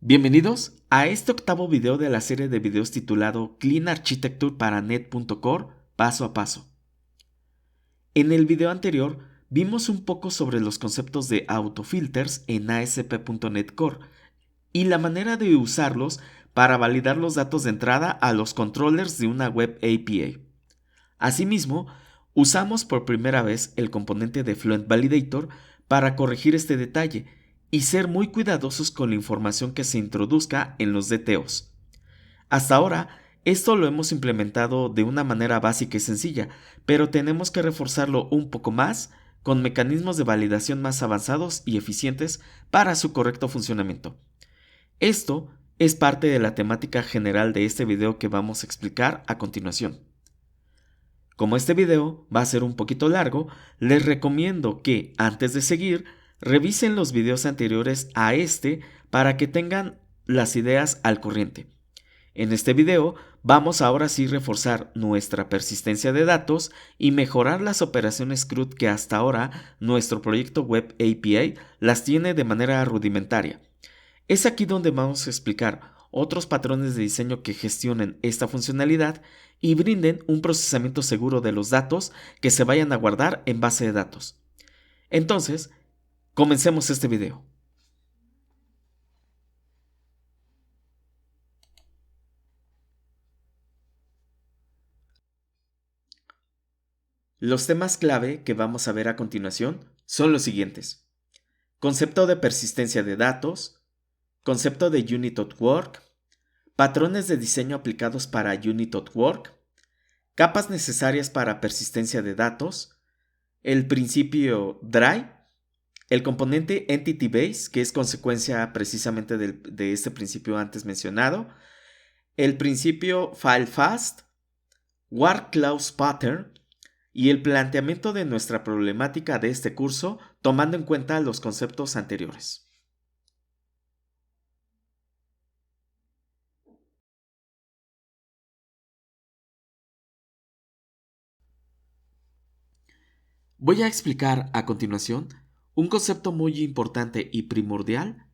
Bienvenidos a este octavo video de la serie de videos titulado Clean Architecture para Net.core paso a paso. En el video anterior vimos un poco sobre los conceptos de autofilters en ASP.NET Core y la manera de usarlos para validar los datos de entrada a los controllers de una Web API. Asimismo, usamos por primera vez el componente de Fluent Validator para corregir este detalle y ser muy cuidadosos con la información que se introduzca en los DTOs. Hasta ahora, esto lo hemos implementado de una manera básica y sencilla, pero tenemos que reforzarlo un poco más con mecanismos de validación más avanzados y eficientes para su correcto funcionamiento. Esto es parte de la temática general de este video que vamos a explicar a continuación. Como este video va a ser un poquito largo, les recomiendo que, antes de seguir, revisen los videos anteriores a este para que tengan las ideas al corriente. En este video vamos ahora sí reforzar nuestra persistencia de datos y mejorar las operaciones CRUD que hasta ahora nuestro proyecto Web API las tiene de manera rudimentaria. Es aquí donde vamos a explicar otros patrones de diseño que gestionen esta funcionalidad y brinden un procesamiento seguro de los datos que se vayan a guardar en base de datos. Entonces, comencemos este video. Los temas clave que vamos a ver a continuación son los siguientes: concepto de persistencia de datos, concepto de Unit.Work, patrones de diseño aplicados para Unit.Work, capas necesarias para persistencia de datos, el principio DRY, el componente Entity Base, que es consecuencia precisamente de este principio antes mencionado, el principio FileFast, Word Clause Pattern y el planteamiento de nuestra problemática de este curso tomando en cuenta los conceptos anteriores. Voy a explicar a continuación un concepto muy importante y primordial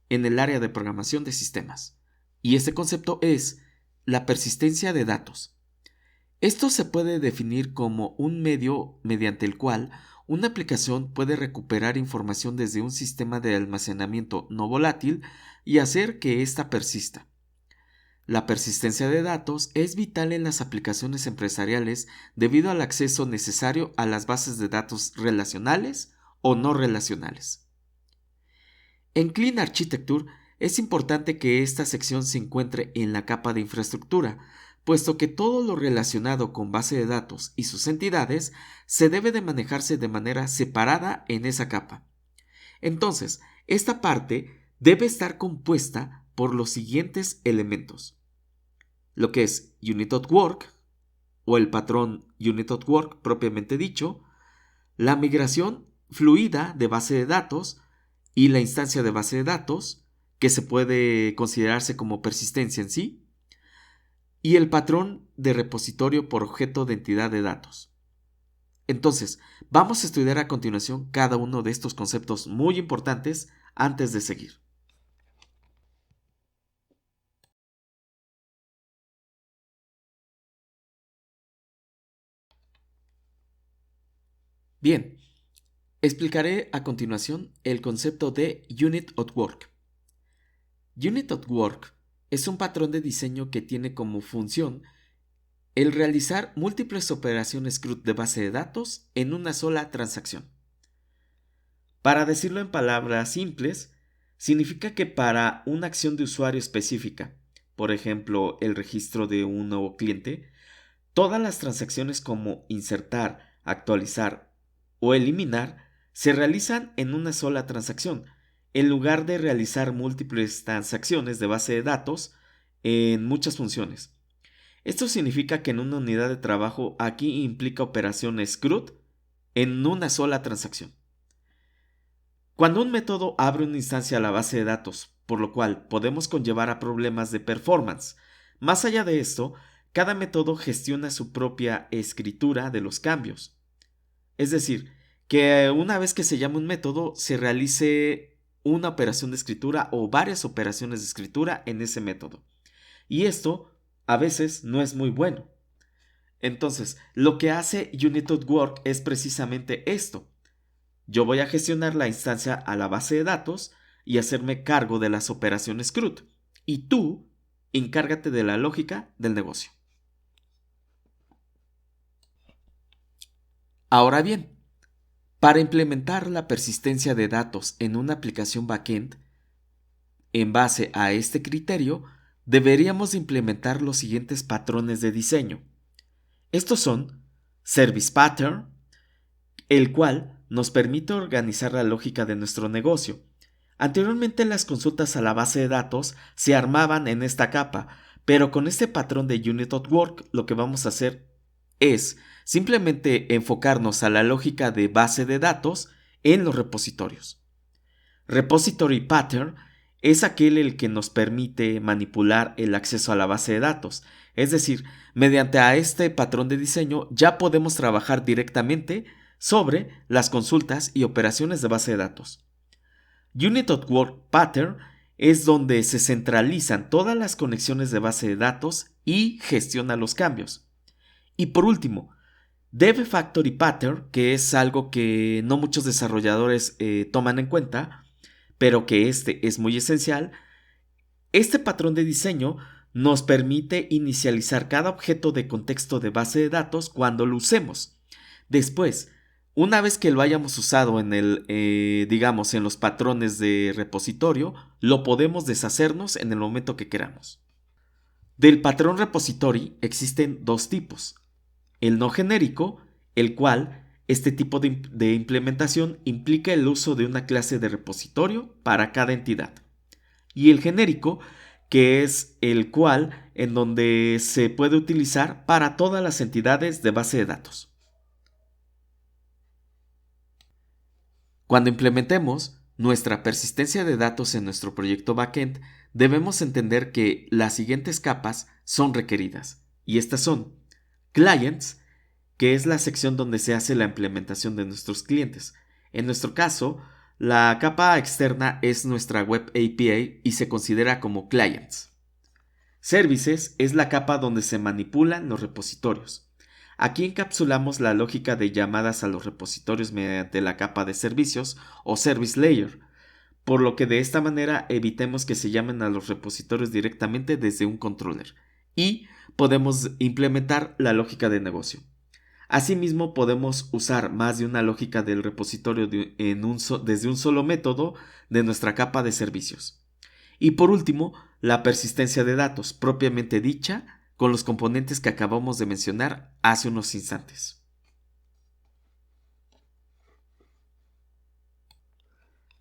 en el área de programación de sistemas, y este concepto es la persistencia de datos. Esto se puede definir como un medio mediante el cual una aplicación puede recuperar información desde un sistema de almacenamiento no volátil y hacer que ésta persista. La persistencia de datos es vital en las aplicaciones empresariales debido al acceso necesario a las bases de datos relacionales o no relacionales. En Clean Architecture es importante que esta sección se encuentre en la capa de infraestructura, puesto que todo lo relacionado con base de datos y sus entidades se debe de manejarse de manera separada en esa capa. Entonces, esta parte debe estar compuesta por los siguientes elementos: lo que es Unit.Work o el patrón Unit.Work propiamente dicho, la migración fluida de base de datos y la instancia de base de datos, que se puede considerarse como persistencia en sí, y el patrón de repositorio por objeto de entidad de datos. Entonces, vamos a estudiar a continuación cada uno de estos conceptos muy importantes antes de seguir. Bien, explicaré a continuación el concepto de Unit.Work. Unit.Work es un patrón de diseño que tiene como función el realizar múltiples operaciones CRUD de base de datos en una sola transacción. Para decirlo en palabras simples, significa que para una acción de usuario específica, por ejemplo, el registro de un nuevo cliente, todas las transacciones como insertar, actualizar o eliminar se realizan en una sola transacción, en lugar de realizar múltiples transacciones de base de datos en muchas funciones. Esto significa que en una unidad de trabajo aquí implica operaciones CRUD en una sola transacción. Cuando un método abre una instancia a la base de datos, por lo cual podemos conllevar a problemas de performance. Más allá de esto, cada método gestiona su propia escritura de los cambios. Es decir, que una vez que se llame un método, se realice una operación de escritura o varias operaciones de escritura en ese método. Y esto a veces no es muy bueno. Entonces, lo que hace Unit.work es precisamente esto. Yo voy a gestionar la instancia a la base de datos y hacerme cargo de las operaciones CRUD. Y tú, encárgate de la lógica del negocio. Ahora bien, para implementar la persistencia de datos en una aplicación backend, en base a este criterio, deberíamos implementar los siguientes patrones de diseño. Estos son Service Pattern, el cual nos permite organizar la lógica de nuestro negocio. Anteriormente las consultas a la base de datos se armaban en esta capa, pero con este patrón de Unit.work lo que vamos a hacer es simplemente enfocarnos a la lógica de base de datos en los repositorios. Repository Pattern es aquel el que nos permite manipular el acceso a la base de datos, es decir, mediante a este patrón de diseño ya podemos trabajar directamente sobre las consultas y operaciones de base de datos. Unit.work Pattern es donde se centralizan todas las conexiones de base de datos y gestiona los cambios. Y por último, Dev Factory Pattern, que es algo que no muchos desarrolladores toman en cuenta, pero que este es muy esencial. Este patrón de diseño nos permite inicializar cada objeto de contexto de base de datos cuando lo usemos. Después, una vez que lo hayamos usado en digamos, en los patrones de repositorio, lo podemos deshacernos en el momento que queramos. Del patrón repository existen dos tipos. El no genérico, el cual este tipo de implementación implica el uso de una clase de repositorio para cada entidad. Y el genérico, que es el cual en donde se puede utilizar para todas las entidades de base de datos. Cuando implementemos nuestra persistencia de datos en nuestro proyecto backend, debemos entender que las siguientes capas son requeridas. Y estas son Clients, que es la sección donde se hace la implementación de nuestros clientes. En nuestro caso, la capa externa es nuestra Web API y se considera como Clients. Services es la capa donde se manipulan los repositorios. Aquí encapsulamos la lógica de llamadas a los repositorios mediante la capa de servicios o Service Layer, por lo que de esta manera evitemos que se llamen a los repositorios directamente desde un controller y podemos implementar la lógica de negocio. Asimismo, podemos usar más de una lógica del repositorio desde un solo método de nuestra capa de servicios. Y por último, la persistencia de datos, propiamente dicha, con los componentes que acabamos de mencionar hace unos instantes.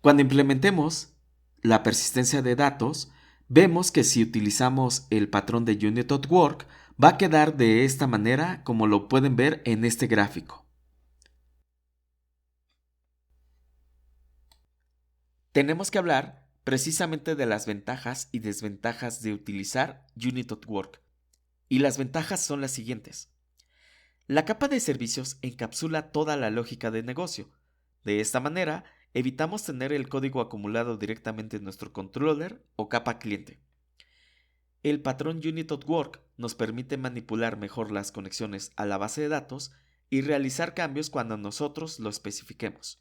Cuando implementemos la persistencia de datos, vemos que si utilizamos el patrón de Unit.work, va a quedar de esta manera como lo pueden ver en este gráfico. Tenemos que hablar precisamente de las ventajas y desventajas de utilizar Unit.work. Y las ventajas son las siguientes. La capa de servicios encapsula toda la lógica de negocio. De esta manera, evitamos tener el código acumulado directamente en nuestro controller o capa cliente. El patrón Unit.work nos permite manipular mejor las conexiones a la base de datos y realizar cambios cuando nosotros lo especifiquemos.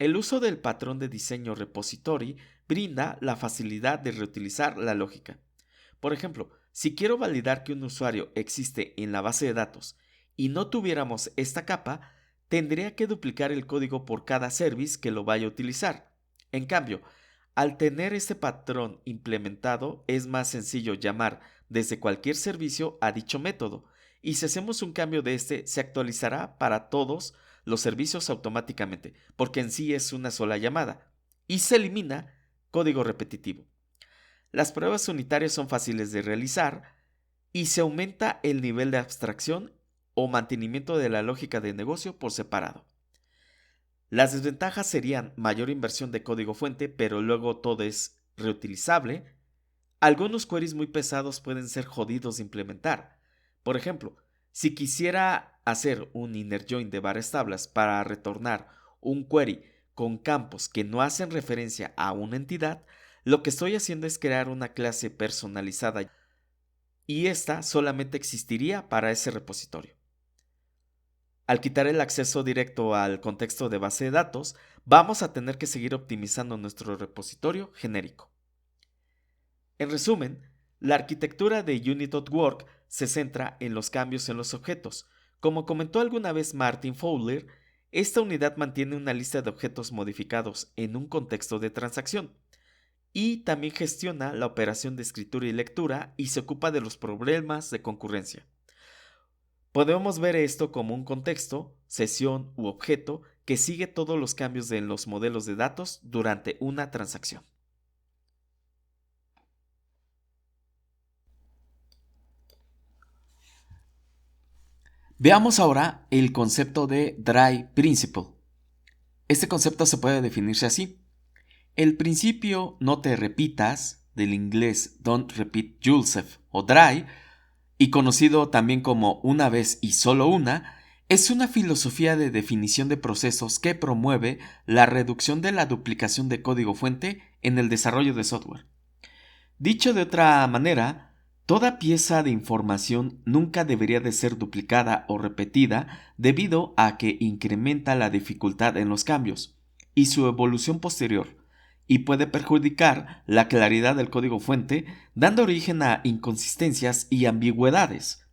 El uso del patrón de diseño repository brinda la facilidad de reutilizar la lógica. Por ejemplo, si quiero validar que un usuario existe en la base de datos y no tuviéramos esta capa, tendría que duplicar el código por cada service que lo vaya a utilizar. En cambio, al tener este patrón implementado, es más sencillo llamar desde cualquier servicio a dicho método, y si hacemos un cambio de este, se actualizará para todos los servicios automáticamente, porque en sí es una sola llamada, y se elimina código repetitivo. Las pruebas unitarias son fáciles de realizar y se aumenta el nivel de abstracción o mantenimiento de la lógica de negocio por separado. Las desventajas serían mayor inversión de código fuente, pero luego todo es reutilizable. Algunos queries muy pesados pueden ser jodidos de implementar. Por ejemplo, si quisiera hacer un inner join de varias tablas para retornar un query con campos que no hacen referencia a una entidad, lo que estoy haciendo es crear una clase personalizada y esta solamente existiría para ese repositorio. Al quitar el acceso directo al contexto de base de datos, vamos a tener que seguir optimizando nuestro repositorio genérico. En resumen, la arquitectura de Unit.work se centra en los cambios en los objetos. Como comentó alguna vez Martin Fowler, esta unidad mantiene una lista de objetos modificados en un contexto de transacción y también gestiona la operación de escritura y lectura y se ocupa de los problemas de concurrencia. Podemos ver esto como un contexto, sesión u objeto que sigue todos los cambios en los modelos de datos durante una transacción. Veamos ahora el concepto de Dry Principle. Este concepto se puede definirse así. El principio no te repitas, del inglés Don't Repeat Yourself o DRY, y conocido también como una vez y solo una, es una filosofía de definición de procesos que promueve la reducción de la duplicación de código fuente en el desarrollo de software. Dicho de otra manera, toda pieza de información nunca debería de ser duplicada o repetida debido a que incrementa la dificultad en los cambios y su evolución posterior, y puede perjudicar la claridad del código fuente, dando origen a inconsistencias y ambigüedades.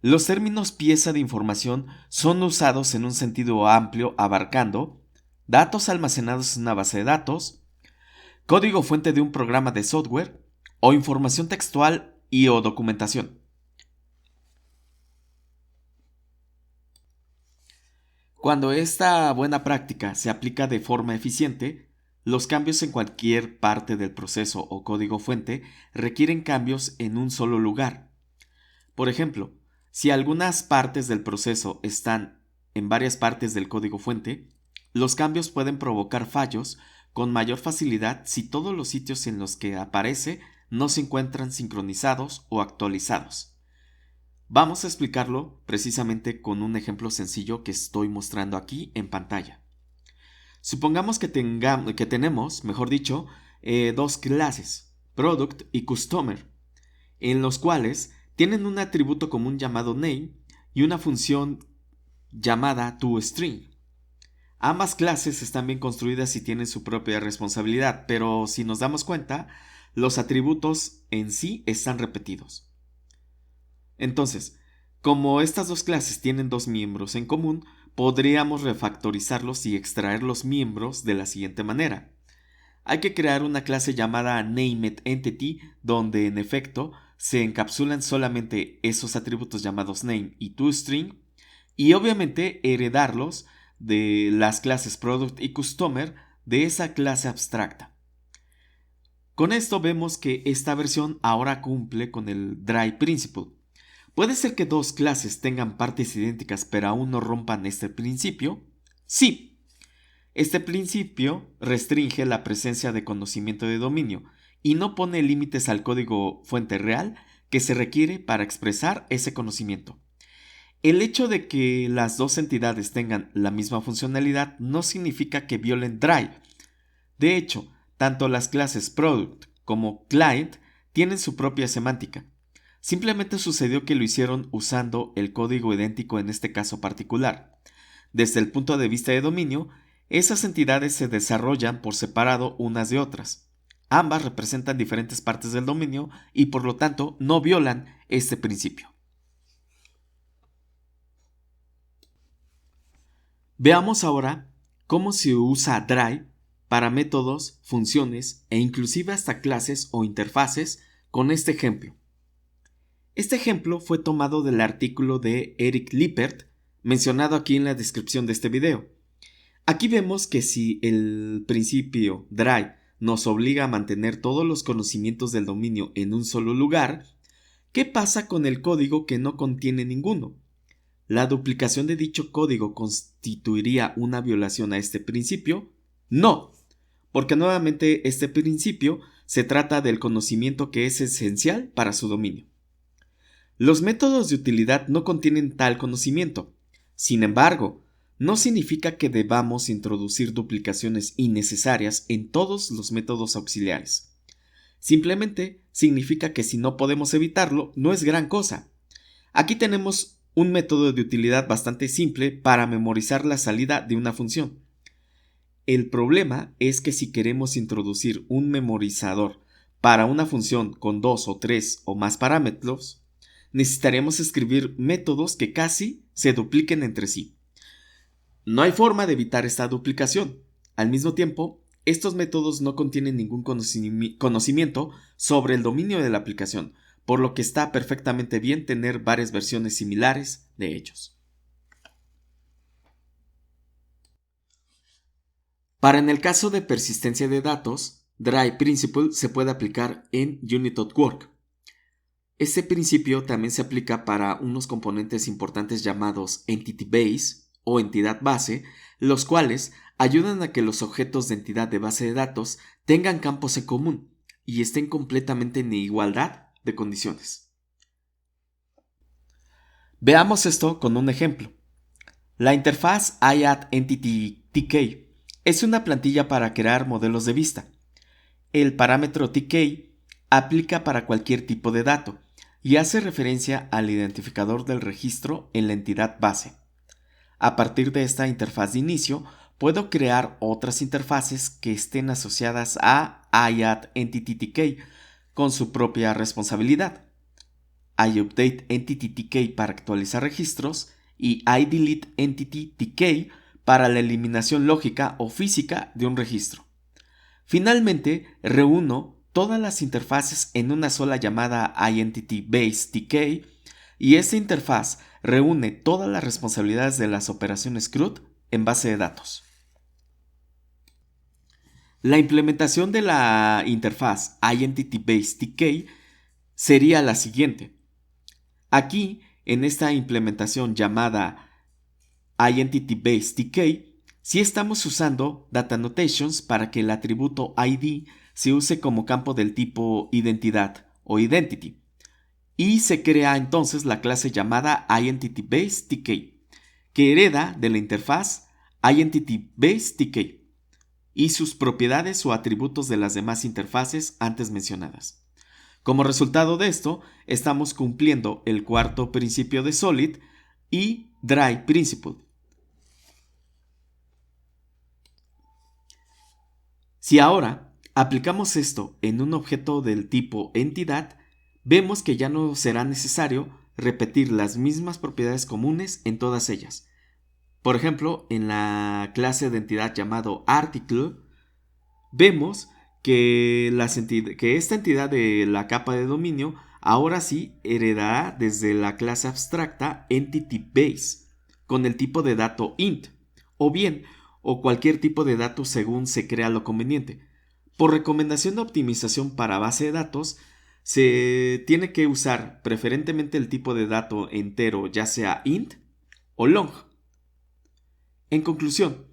Los términos pieza de información son usados en un sentido amplio abarcando datos almacenados en una base de datos, código fuente de un programa de software o información textual y o documentación. Cuando esta buena práctica se aplica de forma eficiente, los cambios en cualquier parte del proceso o código fuente requieren cambios en un solo lugar. Por ejemplo, si algunas partes del proceso están en varias partes del código fuente, los cambios pueden provocar fallos con mayor facilidad si todos los sitios en los que aparece no se encuentran sincronizados o actualizados. Vamos a explicarlo precisamente con un ejemplo sencillo que estoy mostrando aquí en pantalla. Supongamos que tenemos, mejor dicho, dos clases, Product y Customer, en los cuales tienen un atributo común llamado name y una función llamada toString. Ambas clases están bien construidas y tienen su propia responsabilidad, pero si nos damos cuenta, los atributos en sí están repetidos. Entonces, como estas dos clases tienen dos miembros en común, podríamos refactorizarlos y extraer los miembros de la siguiente manera. Hay que crear una clase llamada NamedEntity donde en efecto se encapsulan solamente esos atributos llamados name y toString y obviamente heredarlos de las clases Product y Customer de esa clase abstracta. Con esto vemos que esta versión ahora cumple con el Dry Principle. ¿Puede ser que dos clases tengan partes idénticas pero aún no rompan este principio? Sí. Este principio restringe la presencia de conocimiento de dominio y no pone límites al código fuente real que se requiere para expresar ese conocimiento. El hecho de que las dos entidades tengan la misma funcionalidad no significa que violen Dry. De hecho, tanto las clases Product como Client tienen su propia semántica. Simplemente sucedió que lo hicieron usando el código idéntico en este caso particular. Desde el punto de vista de dominio, esas entidades se desarrollan por separado unas de otras. Ambas representan diferentes partes del dominio y por lo tanto no violan este principio. Veamos ahora cómo se usa Dry para métodos, funciones e inclusive hasta clases o interfaces con este ejemplo. Este ejemplo fue tomado del artículo de Eric Lippert, mencionado aquí en la descripción de este video. Aquí vemos que si el principio Dry nos obliga a mantener todos los conocimientos del dominio en un solo lugar, ¿qué pasa con el código que no contiene ninguno? ¿La duplicación de dicho código constituiría una violación a este principio? No, porque nuevamente este principio se trata del conocimiento que es esencial para su dominio. Los métodos de utilidad no contienen tal conocimiento. Sin embargo, no significa que debamos introducir duplicaciones innecesarias en todos los métodos auxiliares. Simplemente significa que si no podemos evitarlo, no es gran cosa. Aquí tenemos un método de utilidad bastante simple para memorizar la salida de una función. El problema es que si queremos introducir un memorizador para una función con 2 o 3 o más parámetros, necesitaremos escribir métodos que casi se dupliquen entre sí. No hay forma de evitar esta duplicación. Al mismo tiempo, estos métodos no contienen ningún conocimiento sobre el dominio de la aplicación, por lo que está perfectamente bien tener varias versiones similares de ellos. Para en el caso de persistencia de datos, Dry Principle se puede aplicar en Unit.work. Este principio también se aplica para unos componentes importantes llamados Entity Base o entidad base, los cuales ayudan a que los objetos de entidad de base de datos tengan campos en común y estén completamente en igualdad de condiciones. Veamos esto con un ejemplo. La interfaz iAddEntityTK es una plantilla para crear modelos de vista. El parámetro TK aplica para cualquier tipo de dato y hace referencia al identificador del registro en la entidad base. A partir de esta interfaz de inicio, puedo crear otras interfaces que estén asociadas a iAddEntityTK con su propia responsabilidad. iUpdateEntityTK para actualizar registros y iDeleteEntityTK para la eliminación lógica o física de un registro. Finalmente, reúno todas las interfaces en una sola llamada iEntityBaseTK y esta interfaz reúne todas las responsabilidades de las operaciones CRUD en base de datos. La implementación de la interfaz iEntityBaseTK sería la siguiente. Aquí, en esta implementación llamada iEntityBaseTK, sí estamos usando data annotations para que el atributo ID se use como campo del tipo identidad o identity. Y se crea entonces la clase llamada iEntityBaseTK, que hereda de la interfaz iEntityBaseTK y sus propiedades o atributos de las demás interfaces antes mencionadas. Como resultado de esto, estamos cumpliendo el cuarto principio de Solid y Dry Principle. Si ahora aplicamos esto en un objeto del tipo entidad, vemos que ya no será necesario repetir las mismas propiedades comunes en todas ellas. Por ejemplo, en la clase de entidad llamado article, vemos que esta entidad de la capa de dominio ahora sí heredará desde la clase abstracta EntityBase con el tipo de dato int, o cualquier tipo de dato según se crea lo conveniente. Por recomendación de optimización para base de datos, se tiene que usar preferentemente el tipo de dato entero, ya sea int o long. En conclusión,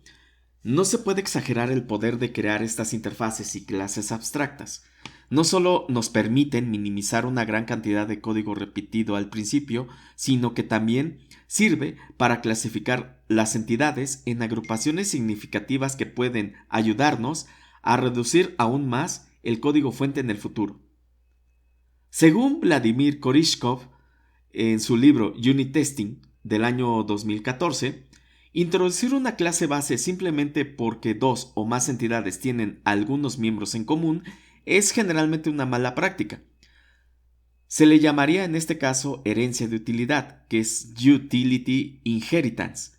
no se puede exagerar el poder de crear estas interfaces y clases abstractas. No solo nos permiten minimizar una gran cantidad de código repetido al principio, sino que también sirve para clasificar las entidades en agrupaciones significativas que pueden ayudarnos a reducir aún más el código fuente en el futuro. Según Vladimir Korishkov, en su libro Unit Testing del año 2014, introducir una clase base simplemente porque dos o más entidades tienen algunos miembros en común es generalmente una mala práctica. Se le llamaría en este caso herencia de utilidad, que es Utility Inheritance.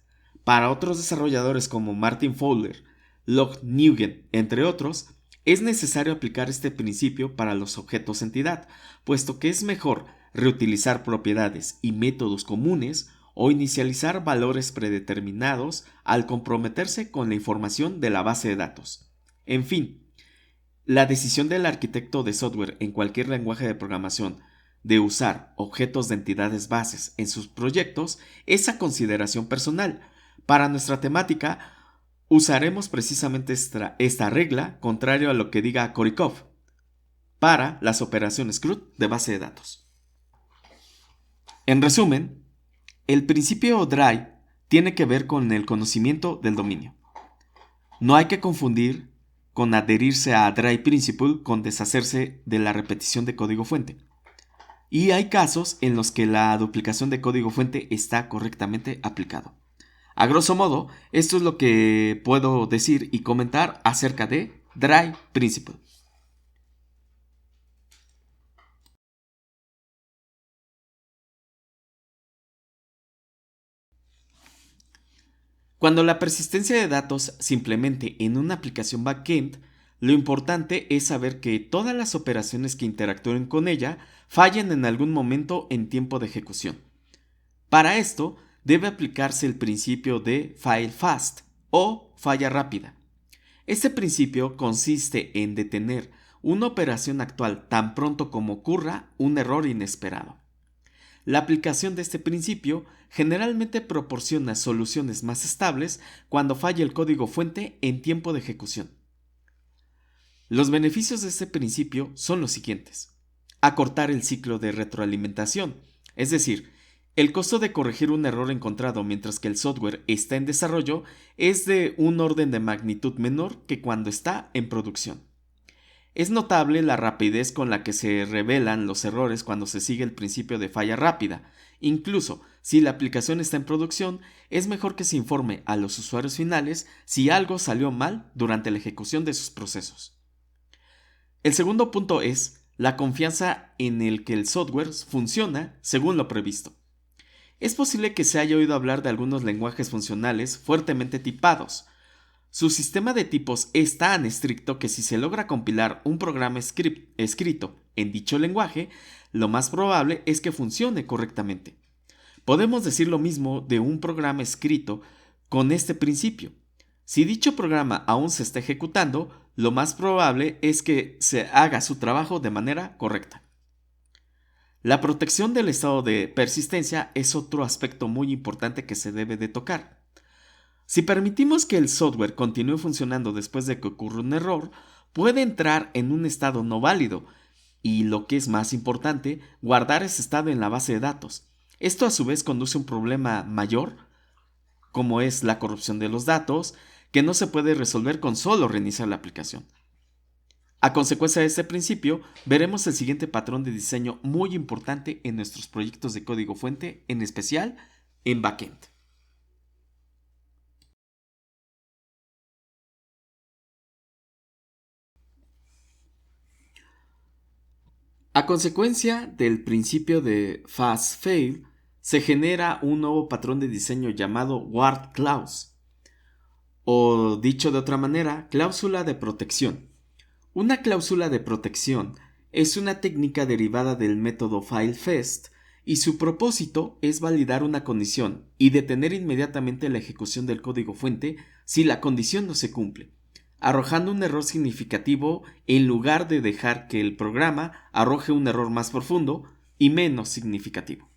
Para otros desarrolladores como Martin Fowler, Log Nguyen, entre otros, es necesario aplicar este principio para los objetos entidad, puesto que es mejor reutilizar propiedades y métodos comunes o inicializar valores predeterminados al comprometerse con la información de la base de datos. En fin, la decisión del arquitecto de software en cualquier lenguaje de programación de usar objetos de entidades bases en sus proyectos es a consideración personal. Para nuestra temática, usaremos precisamente esta regla, contrario a lo que diga Korikov, para las operaciones CRUD de base de datos. En resumen, el principio DRY tiene que ver con el conocimiento del dominio. No hay que confundir con adherirse a Dry Principle con deshacerse de la repetición de código fuente. Y hay casos en los que la duplicación de código fuente está correctamente aplicado. A grosso modo, esto es lo que puedo decir y comentar acerca de Dry Principle. Cuando la persistencia de datos se implemente en una aplicación backend, lo importante es saber que todas las operaciones que interactúen con ella fallen en algún momento en tiempo de ejecución. Para esto, debe aplicarse el principio de fail fast o falla rápida. Este principio consiste en detener una operación actual tan pronto como ocurra un error inesperado. La aplicación de este principio generalmente proporciona soluciones más estables cuando falla el código fuente en tiempo de ejecución. Los beneficios de este principio son los siguientes: acortar el ciclo de retroalimentación, es decir, el costo de corregir un error encontrado mientras que el software está en desarrollo es de un orden de magnitud menor que cuando está en producción. Es notable la rapidez con la que se revelan los errores cuando se sigue el principio de falla rápida. Incluso si la aplicación está en producción, es mejor que se informe a los usuarios finales si algo salió mal durante la ejecución de sus procesos. El segundo punto es la confianza en el que el software funciona según lo previsto. Es posible que se haya oído hablar de algunos lenguajes funcionales fuertemente tipados. Su sistema de tipos es tan estricto que si se logra compilar un programa escrito en dicho lenguaje, lo más probable es que funcione correctamente. Podemos decir lo mismo de un programa escrito con este principio. Si dicho programa aún se está ejecutando, lo más probable es que se haga su trabajo de manera correcta. La protección del estado de persistencia es otro aspecto muy importante que se debe de tocar. Si permitimos que el software continúe funcionando después de que ocurra un error, puede entrar en un estado no válido y, lo que es más importante, guardar ese estado en la base de datos. Esto a su vez conduce a un problema mayor, como es la corrupción de los datos, que no se puede resolver con solo reiniciar la aplicación. A consecuencia de este principio, veremos el siguiente patrón de diseño muy importante en nuestros proyectos de código fuente, en especial en backend. A consecuencia del principio de fast-fail, se genera un nuevo patrón de diseño llamado Guard Clause, o dicho de otra manera, cláusula de protección. Una cláusula de protección es una técnica derivada del método FileFast y su propósito es validar una condición y detener inmediatamente la ejecución del código fuente si la condición no se cumple, arrojando un error significativo en lugar de dejar que el programa arroje un error más profundo y menos significativo.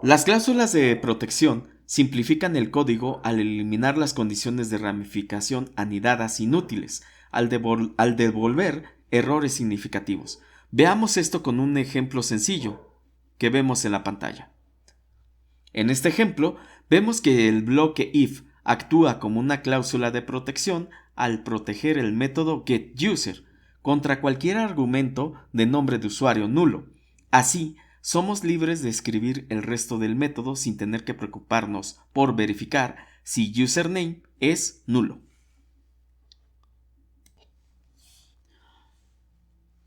Las cláusulas de protección simplifican el código al eliminar las condiciones de ramificación anidadas inútiles, al devolver errores significativos. Veamos esto con un ejemplo sencillo que vemos en la pantalla. En este ejemplo, vemos que el bloque if actúa como una cláusula de protección al proteger el método getUser contra cualquier argumento de nombre de usuario nulo. Así, somos libres de escribir el resto del método sin tener que preocuparnos por verificar si username es nulo.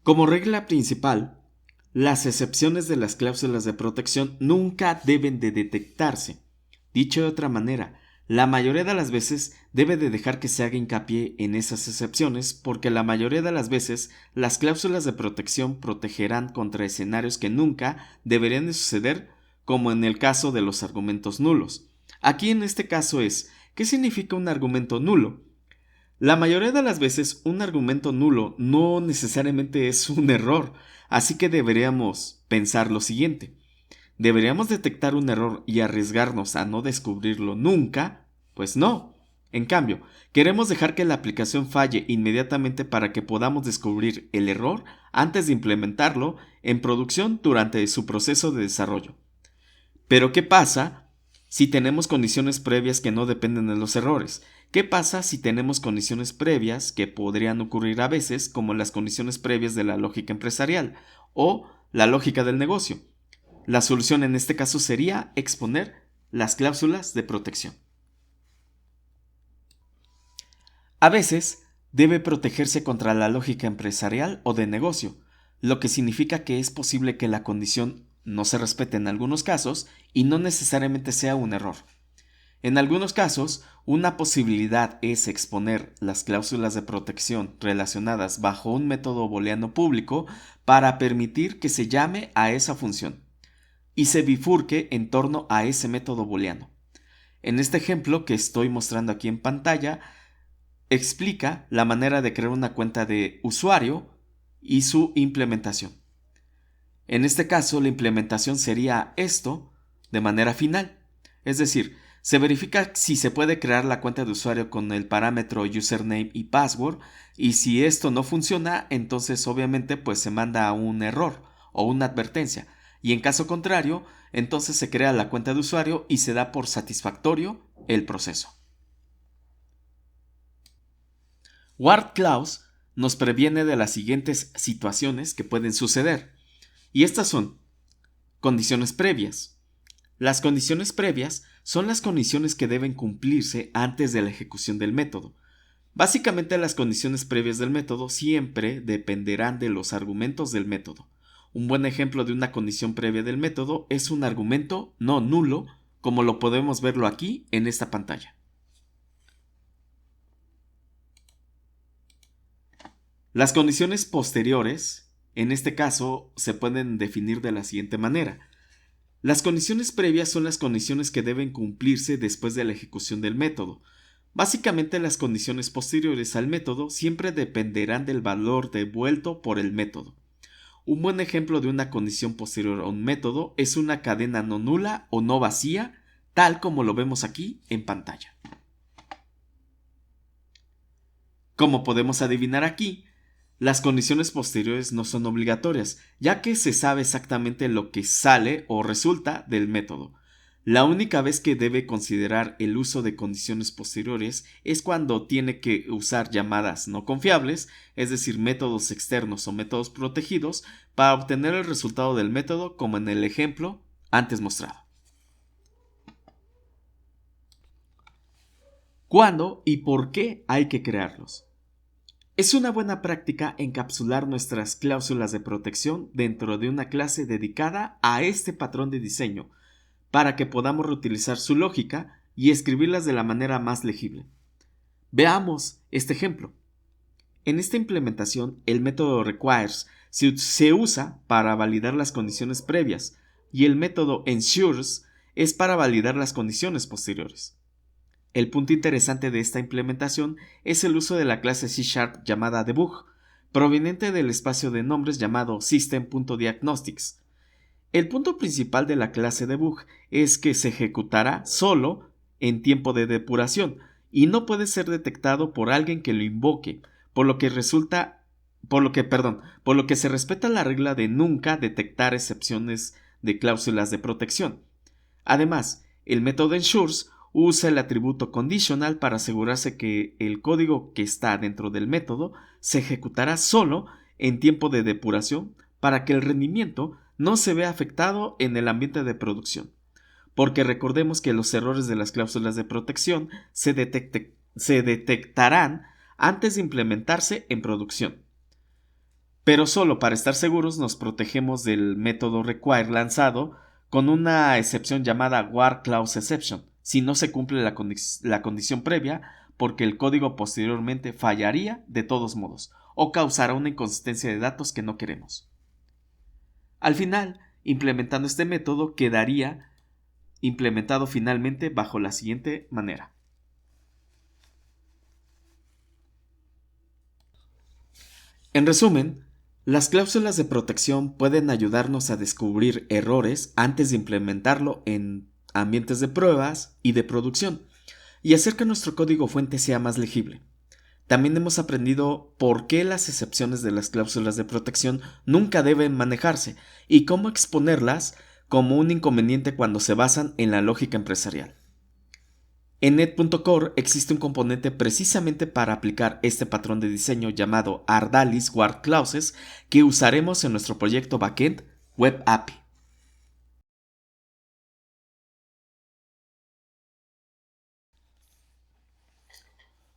Como regla principal, las excepciones de las cláusulas de protección nunca deben de detectarse. Dicho de otra manera, la mayoría de las veces debe de dejar que se haga hincapié en esas excepciones porque la mayoría de las veces las cláusulas de protección protegerán contra escenarios que nunca deberían de suceder, como en el caso de los argumentos nulos. Aquí en este caso ¿qué significa un argumento nulo? La mayoría de las veces un argumento nulo no necesariamente es un error, así que deberíamos pensar lo siguiente. ¿Deberíamos detectar un error y arriesgarnos a no descubrirlo nunca? Pues no. En cambio, queremos dejar que la aplicación falle inmediatamente para que podamos descubrir el error antes de implementarlo en producción durante su proceso de desarrollo. Pero ¿qué pasa si tenemos condiciones previas que no dependen de los errores? ¿Qué pasa si tenemos condiciones previas que podrían ocurrir a veces, como las condiciones previas de la lógica empresarial o la lógica del negocio? La solución en este caso sería exponer las cláusulas de protección. A veces debe protegerse contra la lógica empresarial o de negocio, lo que significa que es posible que la condición no se respete en algunos casos y no necesariamente sea un error. En algunos casos, una posibilidad es exponer las cláusulas de protección relacionadas bajo un método booleano público para permitir que se llame a esa función y se bifurque en torno a ese método booleano. En este ejemplo que estoy mostrando aquí en pantalla, explica la manera de crear una cuenta de usuario y su implementación. En este caso, la implementación sería esto de manera final, es decir, se verifica si se puede crear la cuenta de usuario con el parámetro username y password, y si esto no funciona, entonces obviamente pues se manda un error o una advertencia, y en caso contrario, entonces se crea la cuenta de usuario y se da por satisfactorio el proceso. Word Clause nos previene de las siguientes situaciones que pueden suceder, y estas son condiciones previas. Las condiciones previas son las condiciones que deben cumplirse antes de la ejecución del método. Básicamente, las condiciones previas del método siempre dependerán de los argumentos del método. Un buen ejemplo de una condición previa del método es un argumento no nulo, como lo podemos verlo aquí en esta pantalla. Las condiciones posteriores, en este caso, se pueden definir de la siguiente manera. Las condiciones previas son las condiciones que deben cumplirse después de la ejecución del método. Básicamente, las condiciones posteriores al método siempre dependerán del valor devuelto por el método. Un buen ejemplo de una condición posterior a un método es una cadena no nula o no vacía, tal como lo vemos aquí en pantalla. Como podemos adivinar aquí, las condiciones posteriores no son obligatorias, ya que se sabe exactamente lo que sale o resulta del método. La única vez que debe considerar el uso de condiciones posteriores es cuando tiene que usar llamadas no confiables, es decir, métodos externos o métodos protegidos, para obtener el resultado del método, como en el ejemplo antes mostrado. ¿Cuándo y por qué hay que crearlos? Es una buena práctica encapsular nuestras cláusulas de protección dentro de una clase dedicada a este patrón de diseño, para que podamos reutilizar su lógica y escribirlas de la manera más legible. Veamos este ejemplo. En esta implementación, el método requires se usa para validar las condiciones previas y el método ensures es para validar las condiciones posteriores. El punto interesante de esta implementación es el uso de la clase C# llamada debug, proveniente del espacio de nombres llamado system.diagnostics. El punto principal de la clase debug es que se ejecutará solo en tiempo de depuración y no puede ser detectado por alguien que lo invoque, por lo que se respeta la regla de nunca detectar excepciones de cláusulas de protección. Además, el método ensures usa el atributo conditional para asegurarse que el código que está dentro del método se ejecutará solo en tiempo de depuración para que el rendimiento no se vea afectado en el ambiente de producción, porque recordemos que los errores de las cláusulas de protección se detectarán antes de implementarse en producción. Pero solo para estar seguros nos protegemos del método require lanzado con una excepción llamada Word Clause Exception, si no se cumple la condición previa, porque el código posteriormente fallaría de todos modos o causará una inconsistencia de datos que no queremos. Al final, implementando este método quedaría implementado finalmente bajo la siguiente manera. En resumen, las cláusulas de protección pueden ayudarnos a descubrir errores antes de implementarlo en ambientes de pruebas y de producción. y hacer que nuestro código fuente sea más legible. También hemos aprendido por qué las excepciones de las cláusulas de protección nunca deben manejarse y cómo exponerlas como un inconveniente cuando se basan en la lógica empresarial. En Net.core existe un componente precisamente para aplicar este patrón de diseño llamado Ardalis Guard Clauses que usaremos en nuestro proyecto backend Web API.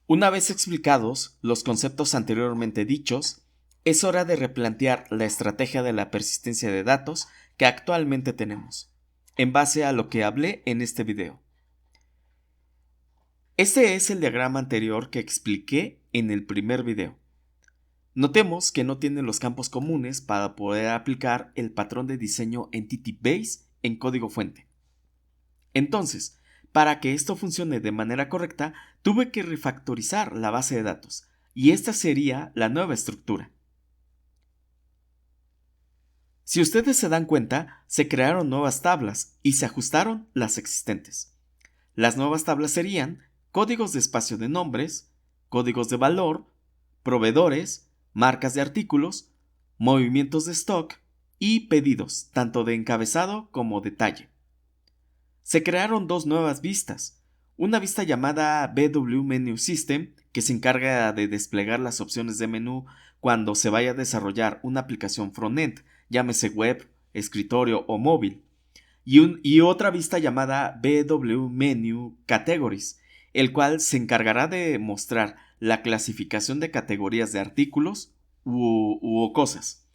Una vez explicados los conceptos anteriormente dichos, es hora de replantear la estrategia de la persistencia de datos que actualmente tenemos, en base a lo que hablé en este video. Este es el diagrama anterior que expliqué en el primer video. Notemos que no tiene los campos comunes para poder aplicar el patrón de diseño Entity Base en código fuente. Entonces, para que esto funcione de manera correcta, tuve que refactorizar la base de datos, y esta sería la nueva estructura. Si ustedes se dan cuenta, se crearon nuevas tablas y se ajustaron las existentes. Las nuevas tablas serían códigos de espacio de nombres, códigos de valor, proveedores, marcas de artículos, movimientos de stock y pedidos, tanto de encabezado como de talle. Se crearon dos nuevas vistas, una vista llamada BW Menu System, que se encarga de desplegar las opciones de menú cuando se vaya a desarrollar una aplicación frontend, llámese web, escritorio o móvil, y otra vista llamada BW Menu Categories, el cual se encargará de mostrar la clasificación de categorías de artículos u cosas.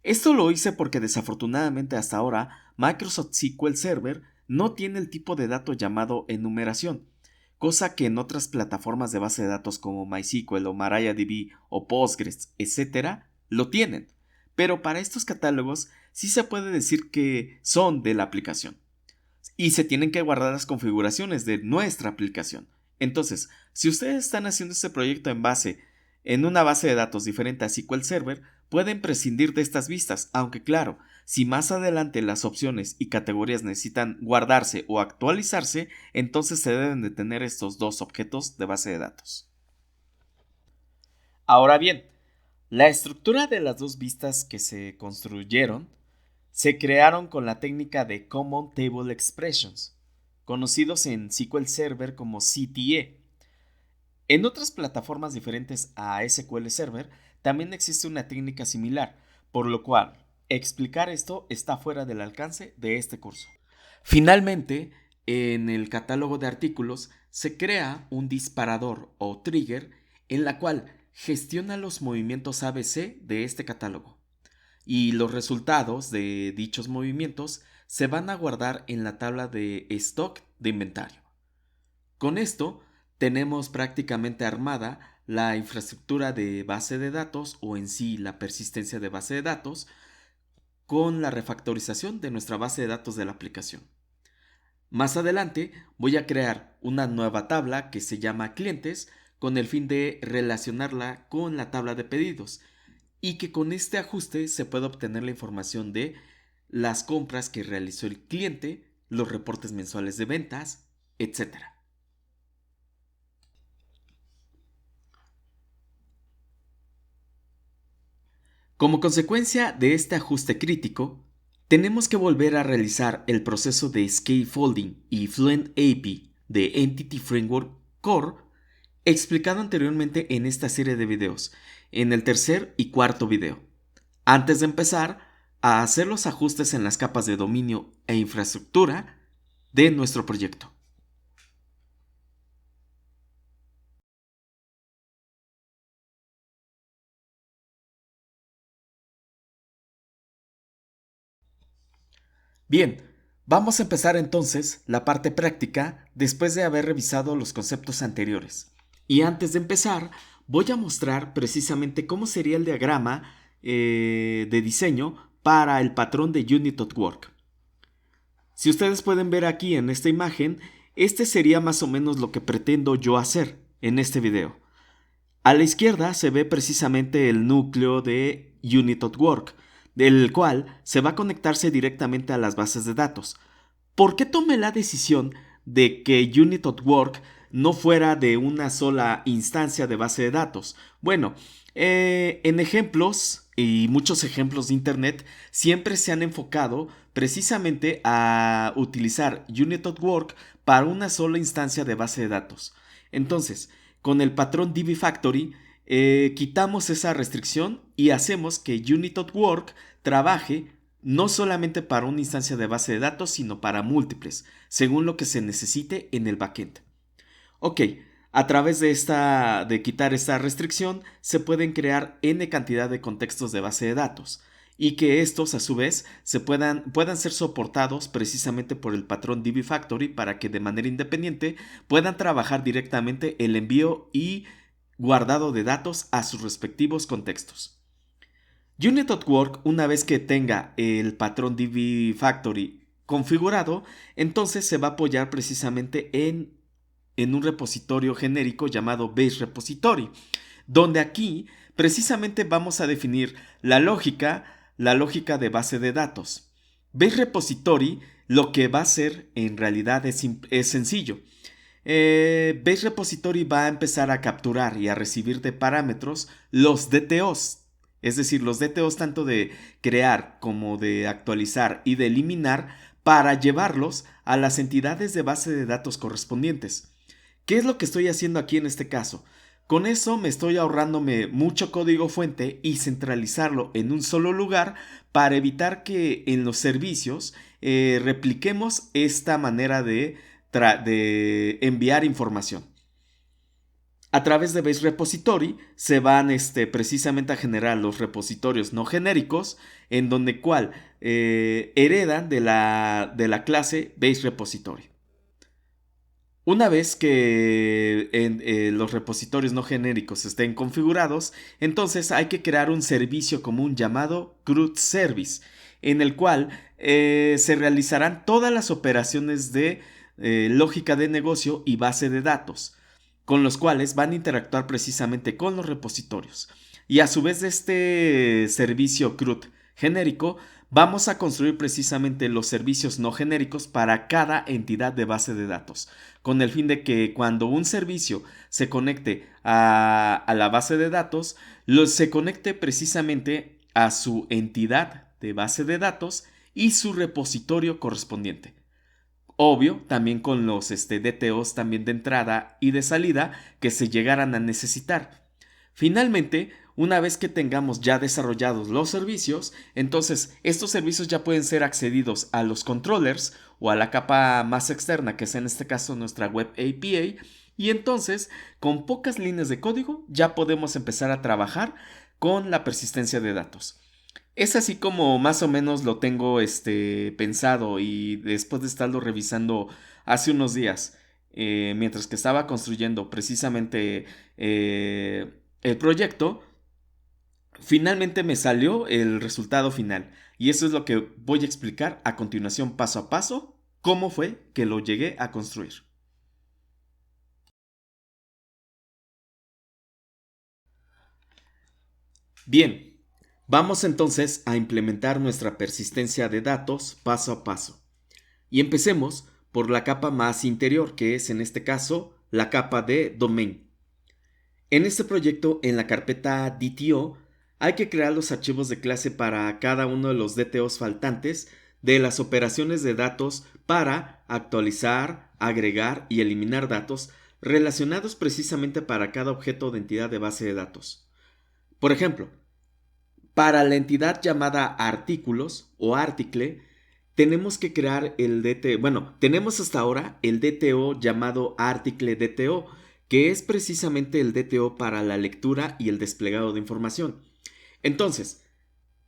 Esto lo hice porque desafortunadamente hasta ahora Microsoft SQL Server no tiene el tipo de dato llamado enumeración, cosa que en otras plataformas de base de datos como MySQL o MariaDB o Postgres, etc., lo tienen, pero para estos catálogos sí se puede decir que son de la aplicación y se tienen que guardar las configuraciones de nuestra aplicación. Entonces, si ustedes están haciendo este proyecto en una base de datos diferente a SQL Server, pueden prescindir de estas vistas, aunque claro, si más adelante las opciones y categorías necesitan guardarse o actualizarse, entonces se deben de tener estos dos objetos de base de datos. Ahora bien, la estructura de las dos vistas que se construyeron se crearon con la técnica de Common Table Expressions, conocidos en SQL Server como CTE. En otras plataformas diferentes a SQL Server también existe una técnica similar, por lo cual explicar esto está fuera del alcance de este curso. Finalmente, en el catálogo de artículos se crea un disparador o trigger en la cual gestiona los movimientos ABC de este catálogo, y los resultados de dichos movimientos se van a guardar en la tabla de stock de inventario. Con esto tenemos prácticamente armada la infraestructura de base de datos o en sí la persistencia de base de datos con la refactorización de nuestra base de datos de la aplicación. Más adelante voy a crear una nueva tabla que se llama clientes con el fin de relacionarla con la tabla de pedidos y que con este ajuste se pueda obtener la información de las compras que realizó el cliente, los reportes mensuales de ventas, etc. Como consecuencia de este ajuste crítico, tenemos que volver a realizar el proceso de scaffolding y Fluent API de Entity Framework Core explicado anteriormente en esta serie de videos, en el tercer y cuarto video, antes de empezar a hacer los ajustes en las capas de dominio e infraestructura de nuestro proyecto. Bien, vamos a empezar entonces la parte práctica después de haber revisado los conceptos anteriores. Y antes de empezar, voy a mostrar precisamente cómo sería el diagrama de diseño para el patrón de Unit.work. Si ustedes pueden ver aquí en esta imagen, este sería más o menos lo que pretendo yo hacer en este video. A la izquierda se ve precisamente el núcleo de Unit.work, del cual se va a conectarse directamente a las bases de datos. ¿Por qué tomé la decisión de que Unit.work no fuera de una sola instancia de base de datos. Bueno, en ejemplos y muchos ejemplos de Internet siempre se han enfocado precisamente a utilizar Unit.work para una sola instancia de base de datos. Entonces, con el patrón dbFactory quitamos esa restricción y hacemos que Unit.work trabaje no solamente para una instancia de base de datos, sino para múltiples, según lo que se necesite en el backend. Ok, a través de quitar esta restricción, se pueden crear n cantidad de contextos de base de datos y que estos a su vez puedan ser soportados precisamente por el patrón dbFactory para que de manera independiente puedan trabajar directamente el envío y guardado de datos a sus respectivos contextos. Unit.work, una vez que tenga el patrón dbFactory configurado, entonces se va a apoyar precisamente en un repositorio genérico llamado Base Repository, donde aquí precisamente vamos a definir la lógica de base de datos. Base Repository lo que va a hacer en realidad es sencillo. Base Repository va a empezar a capturar y a recibir de parámetros los DTOs, es decir, los DTOs tanto de crear como de actualizar y de eliminar para llevarlos a las entidades de base de datos correspondientes. ¿Qué es lo que estoy haciendo aquí en este caso? Con eso me estoy ahorrándome mucho código fuente y centralizarlo en un solo lugar para evitar que en los servicios repliquemos esta manera de enviar información. A través de Base Repository se van precisamente a generar los repositorios no genéricos en donde heredan de la clase Base Repository. Una vez que los repositorios no genéricos estén configurados, entonces hay que crear un servicio común llamado CRUD Service, en el cual se realizarán todas las operaciones de lógica de negocio y base de datos, con los cuales van a interactuar precisamente con los repositorios. Y a su vez de este servicio CRUD genérico, vamos a construir precisamente los servicios no genéricos para cada entidad de base de datos, con el fin de que cuando un servicio se conecte a la base de datos, se conecte precisamente a su entidad de base de datos y su repositorio correspondiente. Obvio, también con los DTOs también de entrada y de salida que se llegaran a necesitar. Finalmente, una vez que tengamos ya desarrollados los servicios, entonces estos servicios ya pueden ser accedidos a los controllers o a la capa más externa, que es en este caso nuestra Web API, y entonces con pocas líneas de código ya podemos empezar a trabajar con la persistencia de datos. Es así como más o menos lo tengo pensado, y después de estarlo revisando hace unos días, mientras que estaba construyendo precisamente el proyecto, finalmente me salió el resultado final. Y eso es lo que voy a explicar a continuación paso a paso, cómo fue que lo llegué a construir. Bien. Vamos entonces a implementar nuestra persistencia de datos paso a paso. Y empecemos por la capa más interior, que es en este caso la capa de domain. En este proyecto, en la carpeta DTO, hay que crear los archivos de clase para cada uno de los DTOs faltantes de las operaciones de datos para actualizar, agregar y eliminar datos relacionados precisamente para cada objeto de entidad de base de datos. Por ejemplo, para la entidad llamada artículos o article, tenemos que crear el DTO. Bueno, tenemos hasta ahora el DTO llamado article DTO, que es precisamente el DTO para la lectura y el desplegado de información. Entonces,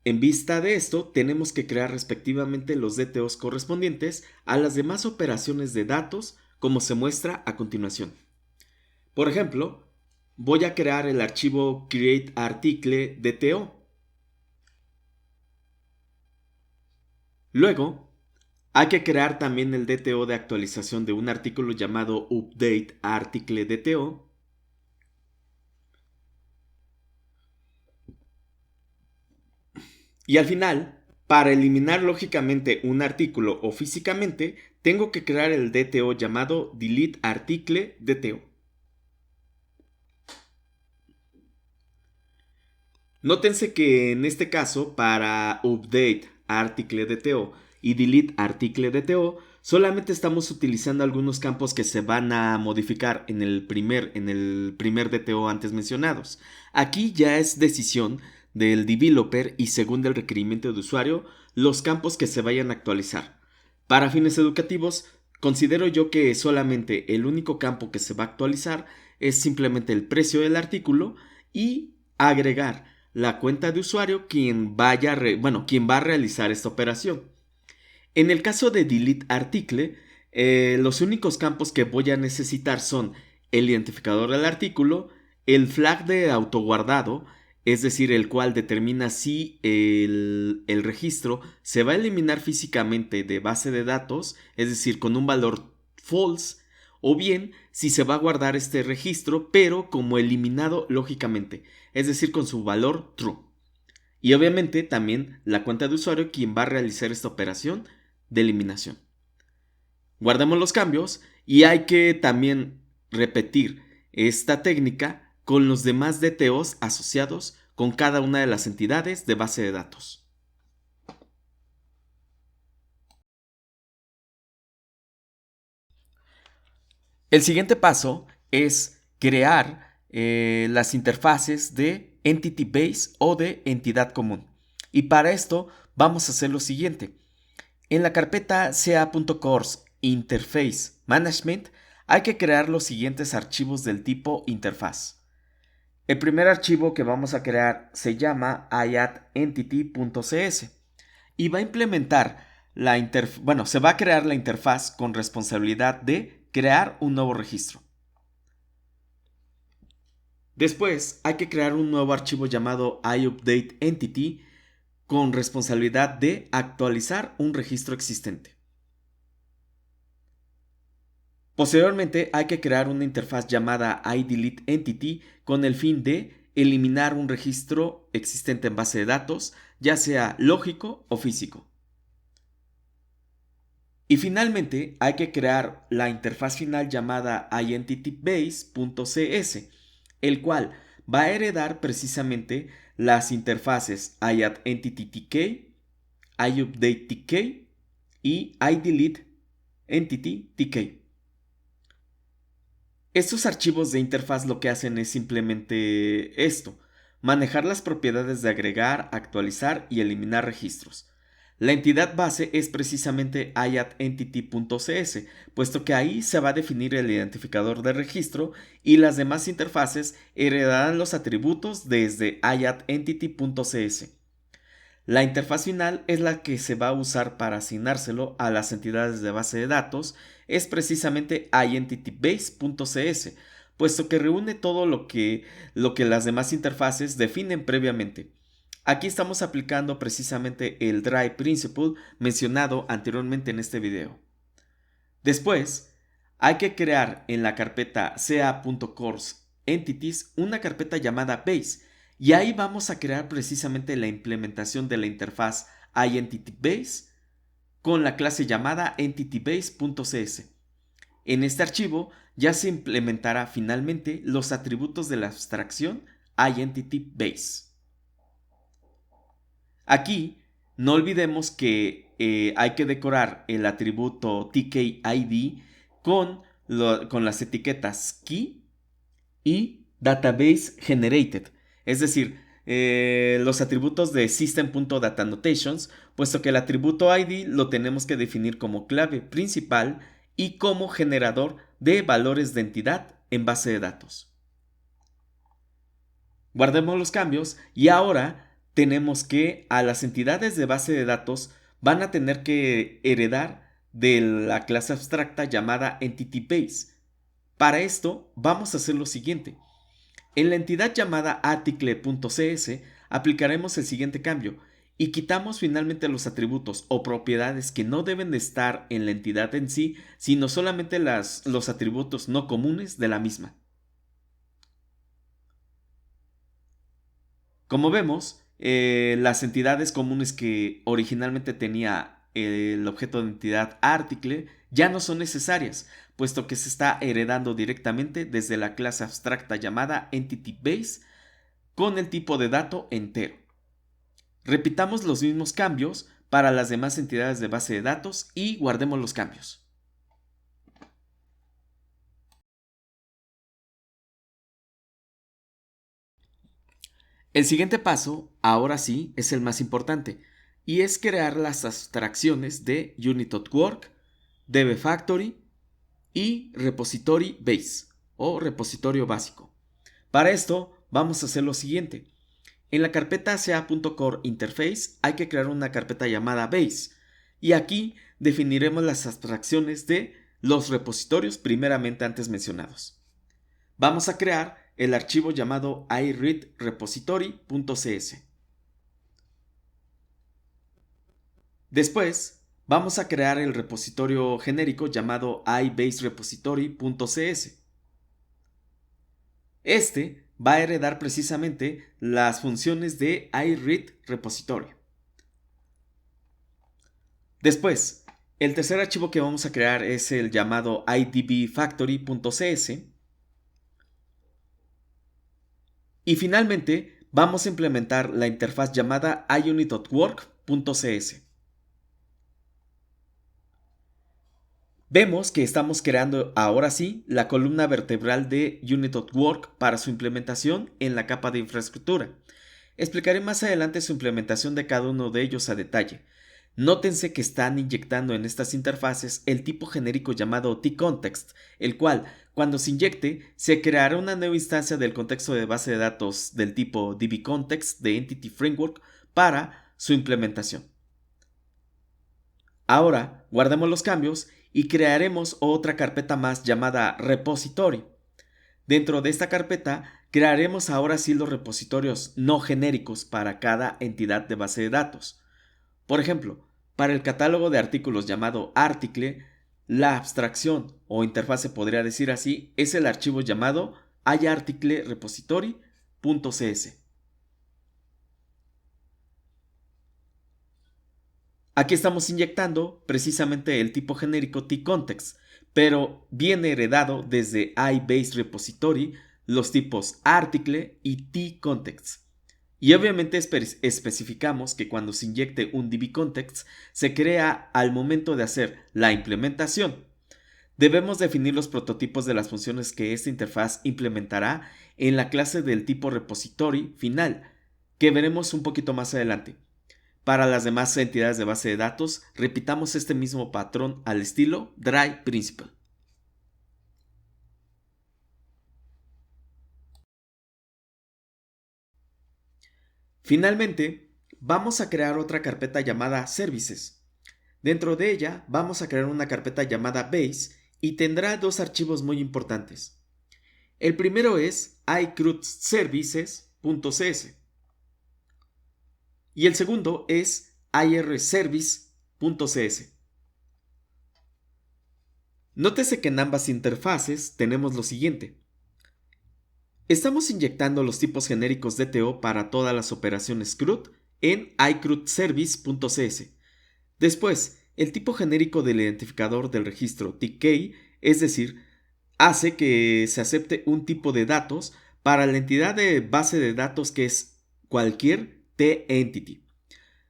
en vista de esto, tenemos que crear respectivamente los DTOs correspondientes a las demás operaciones de datos, como se muestra a continuación. Por ejemplo, voy a crear el archivo createArticle DTO. Luego, hay que crear también el DTO de actualización de un artículo llamado updateArticleDTO. Y al final, Para eliminar lógicamente un artículo o físicamente, tengo que crear el DTO llamado delete article DTO. Nótense que en este caso, para update article DTO y delete article DTO, solamente estamos utilizando algunos campos que se van a modificar en el primer DTO antes mencionados. Aquí ya es decisión del developer y según el requerimiento de usuario, los campos que se vayan a actualizar. Para fines educativos, considero yo que solamente el único campo que se va a actualizar es simplemente el precio del artículo y agregar la cuenta de usuario quien va a realizar esta operación. En el caso de delete article, los únicos campos que voy a necesitar son el identificador del artículo, el flag de autoguardado, es decir, el cual determina si el registro se va a eliminar físicamente de base de datos, es decir, con un valor false, o bien si se va a guardar este registro, pero como eliminado lógicamente, es decir, con su valor true. Y obviamente también la cuenta de usuario quien va a realizar esta operación de eliminación. Guardamos los cambios y hay que también repetir esta técnica con los demás DTOs asociados con cada una de las entidades de base de datos. El siguiente paso es crear las interfaces de Entity Base o de entidad común. Y para esto vamos a hacer lo siguiente. En la carpeta ca.course Interface Management hay que crear los siguientes archivos del tipo interfaz. El primer archivo que vamos a crear se llama iaddEntity.cs y va a implementar se va a crear la interfaz con responsabilidad de crear un nuevo registro. Después hay que crear un nuevo archivo llamado iUpdateEntity con responsabilidad de actualizar un registro existente. Posteriormente hay que crear una interfaz llamada iDeleteEntity con el fin de eliminar un registro existente en base de datos, ya sea lógico o físico. Y finalmente hay que crear la interfaz final llamada iEntityBase.cs, el cual va a heredar precisamente las interfaces iAddEntityTK, iUpdateTK y iDeleteEntityTK. Estos archivos de interfaz lo que hacen es simplemente esto, manejar las propiedades de agregar, actualizar y eliminar registros. La entidad base es precisamente iaddEntity.cs, puesto que ahí se va a definir el identificador de registro y las demás interfaces heredarán los atributos desde iaddEntity.cs. La interfaz final es la que se va a usar para asignárselo a las entidades de base de datos, es precisamente iEntityBase.cs, puesto que reúne todo lo que las demás interfaces definen previamente. Aquí estamos aplicando precisamente el Drive Principle mencionado anteriormente en este video. Después, hay que crear en la carpeta ca.course entities una carpeta llamada base, y ahí vamos a crear precisamente la implementación de la interfaz iEntityBase con la clase llamada EntityBase.cs. En este archivo ya se implementará finalmente los atributos de la abstracción iEntityBase. Aquí no olvidemos que hay que decorar el atributo TKID con las etiquetas key y database generated, es decir, los atributos de system.dataNotations, puesto que el atributo ID lo tenemos que definir como clave principal y como generador de valores de entidad en base de datos. Guardemos los cambios y ahora tenemos que a las entidades de base de datos van a tener que heredar de la clase abstracta llamada EntityBase. Para esto vamos a hacer lo siguiente. En la entidad llamada article.cs aplicaremos el siguiente cambio y quitamos finalmente los atributos o propiedades que no deben de estar en la entidad en sí, sino solamente los atributos no comunes de la misma. Como vemos, las entidades comunes que originalmente tenía el objeto de entidad article ya no son necesarias, puesto que se está heredando directamente desde la clase abstracta llamada EntityBase con el tipo de dato entero. Repitamos los mismos cambios para las demás entidades de base de datos y guardemos los cambios. El siguiente paso, ahora sí, es el más importante, y es crear las abstracciones de Unit.work, DBFactory y Repository Base o repositorio básico. Para esto vamos a hacer lo siguiente. En la carpeta ca.core interface hay que crear una carpeta llamada base y aquí definiremos las abstracciones de los repositorios primeramente antes mencionados. Vamos a crear el archivo llamado iReadRepository.cs. Después, vamos a crear el repositorio genérico llamado iBaseRepository.cs. Este va a heredar precisamente las funciones de iReadRepository. Después, el tercer archivo que vamos a crear es el llamado idbfactory.cs. Y finalmente, vamos a implementar la interfaz llamada iUnit.work.cs. Vemos que estamos creando ahora sí la columna vertebral de Unit.work para su implementación en la capa de infraestructura. Explicaré más adelante su implementación de cada uno de ellos a detalle. Nótense que están inyectando en estas interfaces el tipo genérico llamado tContext, el cual, cuando se inyecte, se creará una nueva instancia del contexto de base de datos del tipo dbContext de Entity Framework para su implementación. Ahora, guardemos los cambios y crearemos otra carpeta más llamada repository. Dentro de esta carpeta crearemos ahora sí los repositorios no genéricos para cada entidad de base de datos. Por ejemplo, para el catálogo de artículos llamado article, la abstracción o interfase podría decir así es el archivo llamado iArticleRepository.cs. Aquí estamos inyectando precisamente el tipo genérico tContext, pero viene heredado desde iBaseRepository los tipos article y tContext. Y obviamente especificamos que cuando se inyecte un dbContext se crea al momento de hacer la implementación. Debemos definir los prototipos de las funciones que esta interfaz implementará en la clase del tipo repository final, que veremos un poquito más adelante. Para las demás entidades de base de datos, repitamos este mismo patrón al estilo Dry Principle. Finalmente, vamos a crear otra carpeta llamada Services. Dentro de ella, vamos a crear una carpeta llamada Base y tendrá dos archivos muy importantes. El primero es iCrudServices.cs y el segundo es irservice.cs. Nótese que en ambas interfaces tenemos lo siguiente. Estamos inyectando los tipos genéricos DTO para todas las operaciones CRUD en iCrudService.cs. Después, el tipo genérico del identificador del registro TK, es decir, hace que se acepte un tipo de datos para la entidad de base de datos que es cualquier T-entity.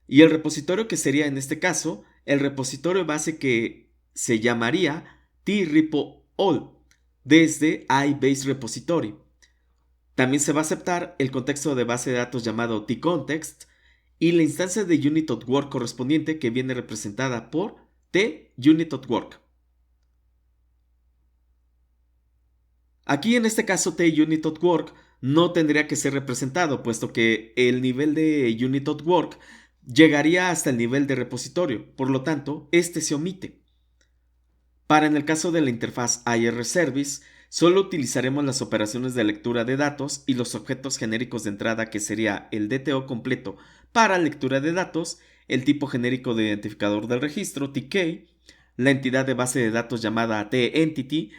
Y el repositorio que sería en este caso, el repositorio base que se llamaría tRepoAll desde iBaseRepository. También se va a aceptar el contexto de base de datos llamado tContext y la instancia de Unit.work correspondiente que viene representada por tUnit.work. Aquí en este caso tUnit.work no tendría que ser representado, puesto que el nivel de Unit.work llegaría hasta el nivel de repositorio, por lo tanto, este se omite. Para en el caso de la interfaz IRService, solo utilizaremos las operaciones de lectura de datos y los objetos genéricos de entrada que sería el DTO completo para lectura de datos, el tipo genérico de identificador del registro TK, la entidad de base de datos llamada TEntity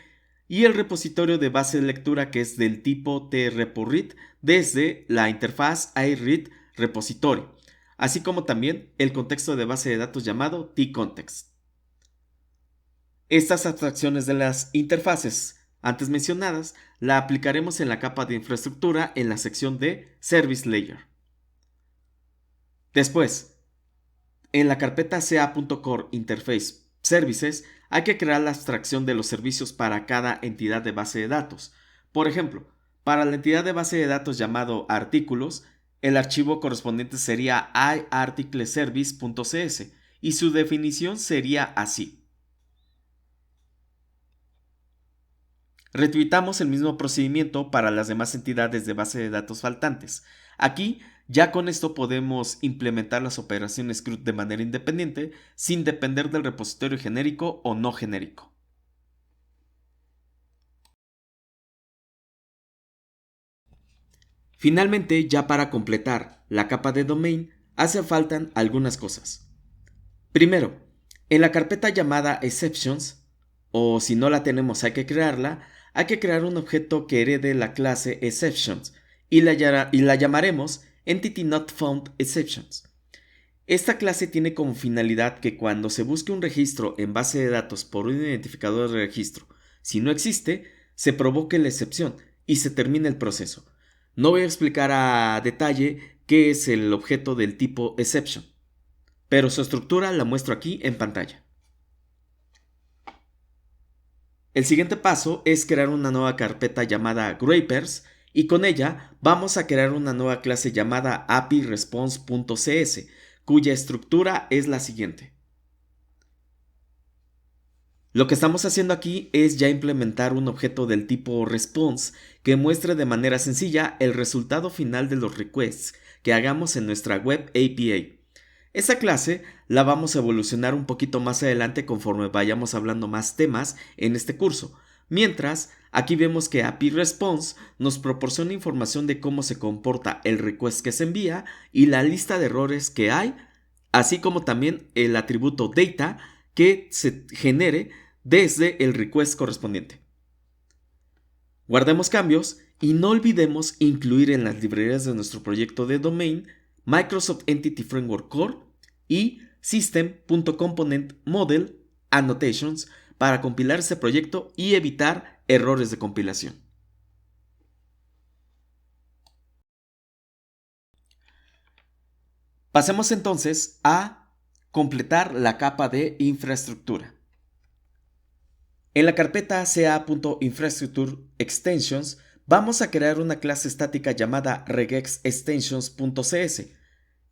y el repositorio de base de lectura que es del tipo tRepoRead desde la interfaz iRead repositorio, así como también el contexto de base de datos llamado tContext. Estas abstracciones de las interfaces antes mencionadas la aplicaremos en la capa de infraestructura en la sección de Service Layer. Después, en la carpeta ca.core Interface Services hay que crear la abstracción de los servicios para cada entidad de base de datos. Por ejemplo, para la entidad de base de datos llamado artículos, el archivo correspondiente sería iArticleService.cs y su definición sería así. Retuitamos el mismo procedimiento para las demás entidades de base de datos faltantes. Aquí, ya con esto podemos implementar las operaciones CRUD de manera independiente, sin depender del repositorio genérico o no genérico. Finalmente, ya para completar la capa de domain, hace falta algunas cosas. Primero, en la carpeta llamada exceptions, o si no la tenemos hay que crearla, hay que crear un objeto que herede la clase exceptions y la llamaremos EntityNotFoundExceptions. Esta clase tiene como finalidad que cuando se busque un registro en base de datos por un identificador de registro, si no existe, se provoque la excepción y se termine el proceso. No voy a explicar a detalle qué es el objeto del tipo exception, pero su estructura la muestro aquí en pantalla. El siguiente paso es crear una nueva carpeta llamada Grapers y con ella vamos a crear una nueva clase llamada APIResponse.cs, cuya estructura es la siguiente. Lo que estamos haciendo aquí es ya implementar un objeto del tipo response que muestre de manera sencilla el resultado final de los requests que hagamos en nuestra web API. Esa clase la vamos a evolucionar un poquito más adelante conforme vayamos hablando más temas en este curso. Mientras, aquí vemos que API Response nos proporciona información de cómo se comporta el request que se envía y la lista de errores que hay, así como también el atributo data que se genere desde el request correspondiente. Guardemos cambios y no olvidemos incluir en las librerías de nuestro proyecto de domain Microsoft Entity Framework Core y System.ComponentModel Annotations para compilar este proyecto y evitar errores de compilación. Pasemos entonces a completar la capa de infraestructura. En la carpeta ca.infrastructure_extensions vamos a crear una clase estática llamada regexextensions.cs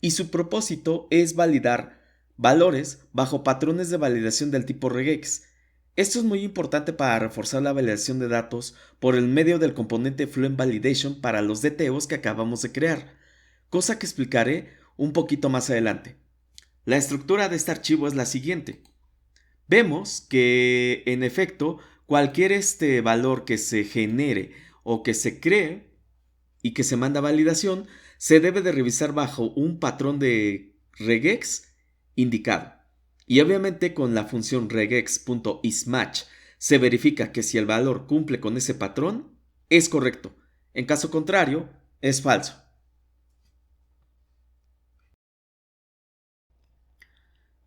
y su propósito es validar valores bajo patrones de validación del tipo regex. Esto es muy importante para reforzar la validación de datos por el medio del componente Fluent Validation para los DTOs que acabamos de crear, cosa que explicaré un poquito más adelante. La estructura de este archivo es la siguiente. Vemos que, en efecto, cualquier valor que se genere o que se cree y que se manda a validación se debe de revisar bajo un patrón de regex indicado. Y obviamente con la función regex.isMatch se verifica que si el valor cumple con ese patrón, es correcto. En caso contrario, es falso.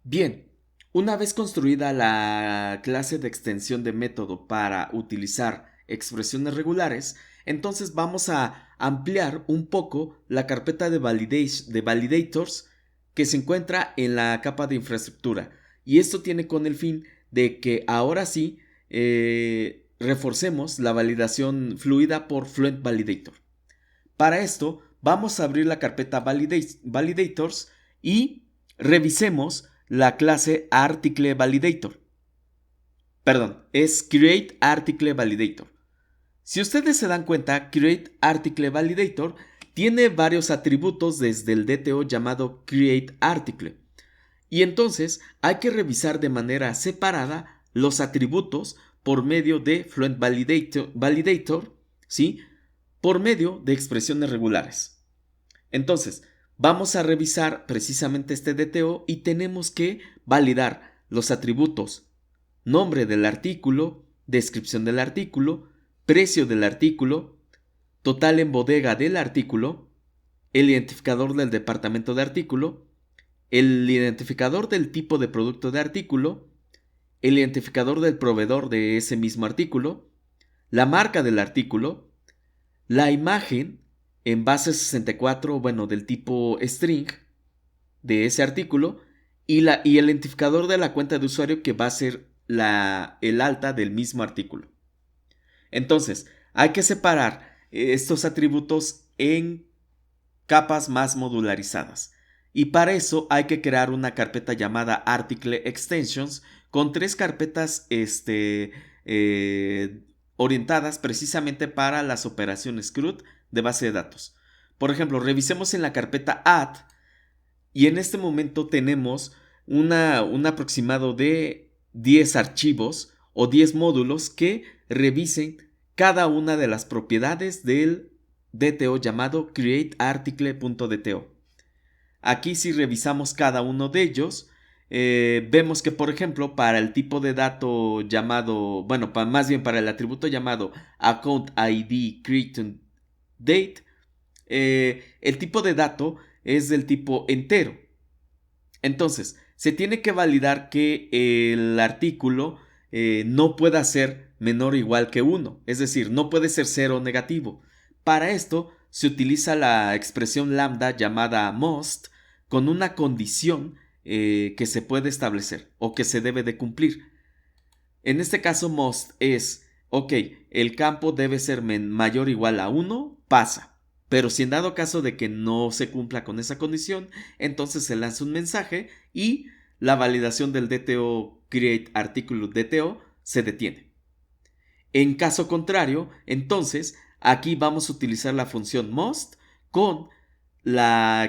Bien. Una vez construida la clase de extensión de método para utilizar expresiones regulares, entonces vamos a ampliar un poco la carpeta de validators que se encuentra en la capa de infraestructura. Y esto tiene con el fin de que ahora sí reforcemos la validación fluida por Fluent Validator. Para esto vamos a abrir la carpeta validators y revisemos la clase ArticleValidator. Perdón, es createArticleValidator. Si ustedes se dan cuenta, createArticleValidator tiene varios atributos desde el DTO llamado createArticle. Y entonces hay que revisar de manera separada los atributos por medio de Fluent Validator, ¿sí? Por medio de expresiones regulares. Entonces, vamos a revisar precisamente este DTO y tenemos que validar los atributos nombre del artículo, descripción del artículo, precio del artículo, total en bodega del artículo, el identificador del departamento de artículo, el identificador del tipo de producto de artículo, el identificador del proveedor de ese mismo artículo, la marca del artículo, la imagen en base 64, bueno, del tipo string de ese artículo y el identificador de la cuenta de usuario que va a ser el alta del mismo artículo. Entonces, hay que separar estos atributos en capas más modularizadas. Y para eso hay que crear una carpeta llamada Article Extensions con 3 carpetas orientadas precisamente para las operaciones CRUD de base de datos. Por ejemplo, revisemos en la carpeta add y en este momento tenemos un aproximado de 10 archivos o 10 módulos que revisen cada una de las propiedades del DTO llamado createArticle.dto. Aquí si revisamos cada uno de ellos, vemos que por ejemplo para el tipo de dato llamado, bueno, más bien para el atributo llamado account ID create date, el tipo de dato es del tipo entero. Entonces, se tiene que validar que el artículo no pueda ser menor o igual que 1, es decir, no puede ser 0 o negativo. Para esto se utiliza la expresión lambda llamada must con una condición que se puede establecer o que se debe de cumplir. En este caso must es, ok, el campo debe ser mayor o igual a 1, pasa. Pero si en dado caso de que no se cumpla con esa condición, entonces se lanza un mensaje y la validación del DTO create article DTO se detiene. En caso contrario, entonces aquí vamos a utilizar la función must con la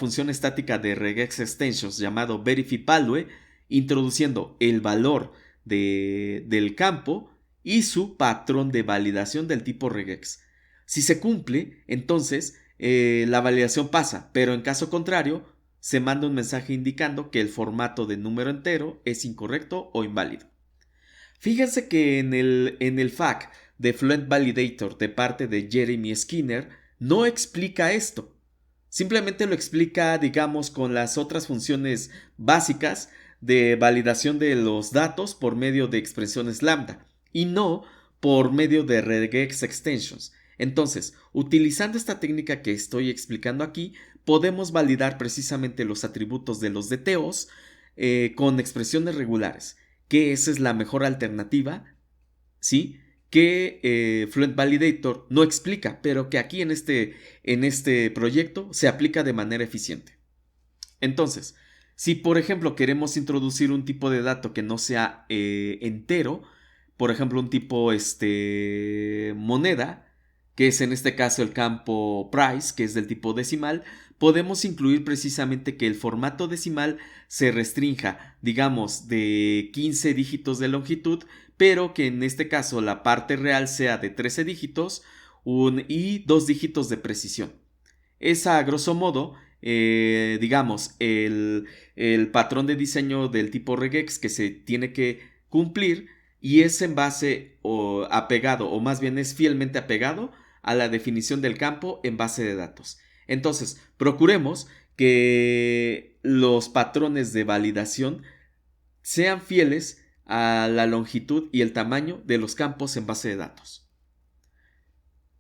función estática de regex extensions llamado verifyValue, introduciendo el valor del campo y su patrón de validación del tipo regex. Si se cumple, entonces la validación pasa, pero en caso contrario, se manda un mensaje indicando que el formato de número entero es incorrecto o inválido. Fíjense que en el FAQ de Fluent Validator de parte de Jeremy Skinner no explica esto. Simplemente lo explica, digamos, con las otras funciones básicas de validación de los datos por medio de expresiones lambda y no por medio de regex extensions. Entonces, utilizando esta técnica que estoy explicando aquí, podemos validar precisamente los atributos de los DTOs con expresiones regulares, que esa es la mejor alternativa, ¿sí? Que Fluent Validator no explica, pero que aquí en este proyecto se aplica de manera eficiente. Entonces, si por ejemplo queremos introducir un tipo de dato que no sea entero, por ejemplo un tipo moneda, que es en este caso el campo price, que es del tipo decimal, podemos incluir precisamente que el formato decimal se restrinja, digamos, de 15 dígitos de longitud, pero que en este caso la parte real sea de 13 dígitos y 2 dígitos de precisión. Es a grosso modo, digamos, el patrón de diseño del tipo regex que se tiene que cumplir y es en base o apegado, o más bien es fielmente apegado a la definición del campo en base de datos. Entonces, procuremos que los patrones de validación sean fieles a la longitud y el tamaño de los campos en base de datos.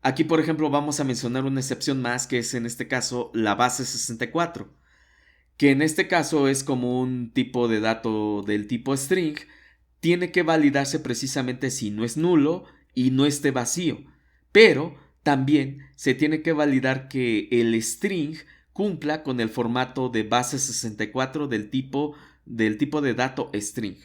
Aquí, por ejemplo, vamos a mencionar una excepción más, que es en este caso la base 64, que en este caso es como un tipo de dato del tipo string. Tiene que validarse precisamente si no es nulo y no esté vacío, pero también se tiene que validar que el string cumpla con el formato de base 64 del tipo de dato string.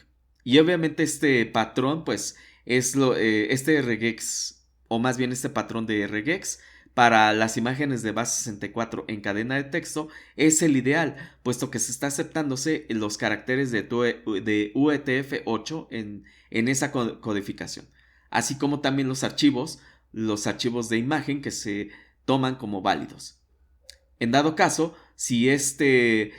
Y obviamente este patrón pues es este regex, o más bien este patrón de regex para las imágenes de base 64 en cadena de texto es el ideal, puesto que se está aceptándose los caracteres de UTF-8 en esa codificación, así como también los archivos de imagen que se toman como válidos. En dado caso, si este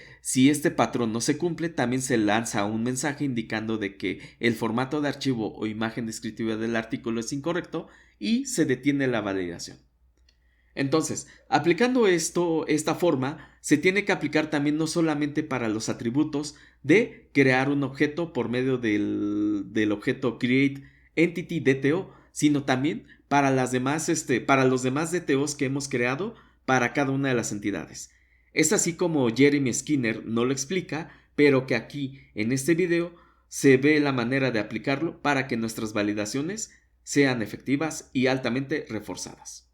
patrón no se cumple, también se lanza un mensaje indicando de que el formato de archivo o imagen descriptiva del artículo es incorrecto y se detiene la validación. Entonces, aplicando esta forma, se tiene que aplicar también no solamente para los atributos de crear un objeto por medio del objeto createEntityDTO, sino también para para los demás DTOs que hemos creado para cada una de las entidades. Es así como Jeremy Skinner no lo explica, pero que aquí en este video se ve la manera de aplicarlo para que nuestras validaciones sean efectivas y altamente reforzadas.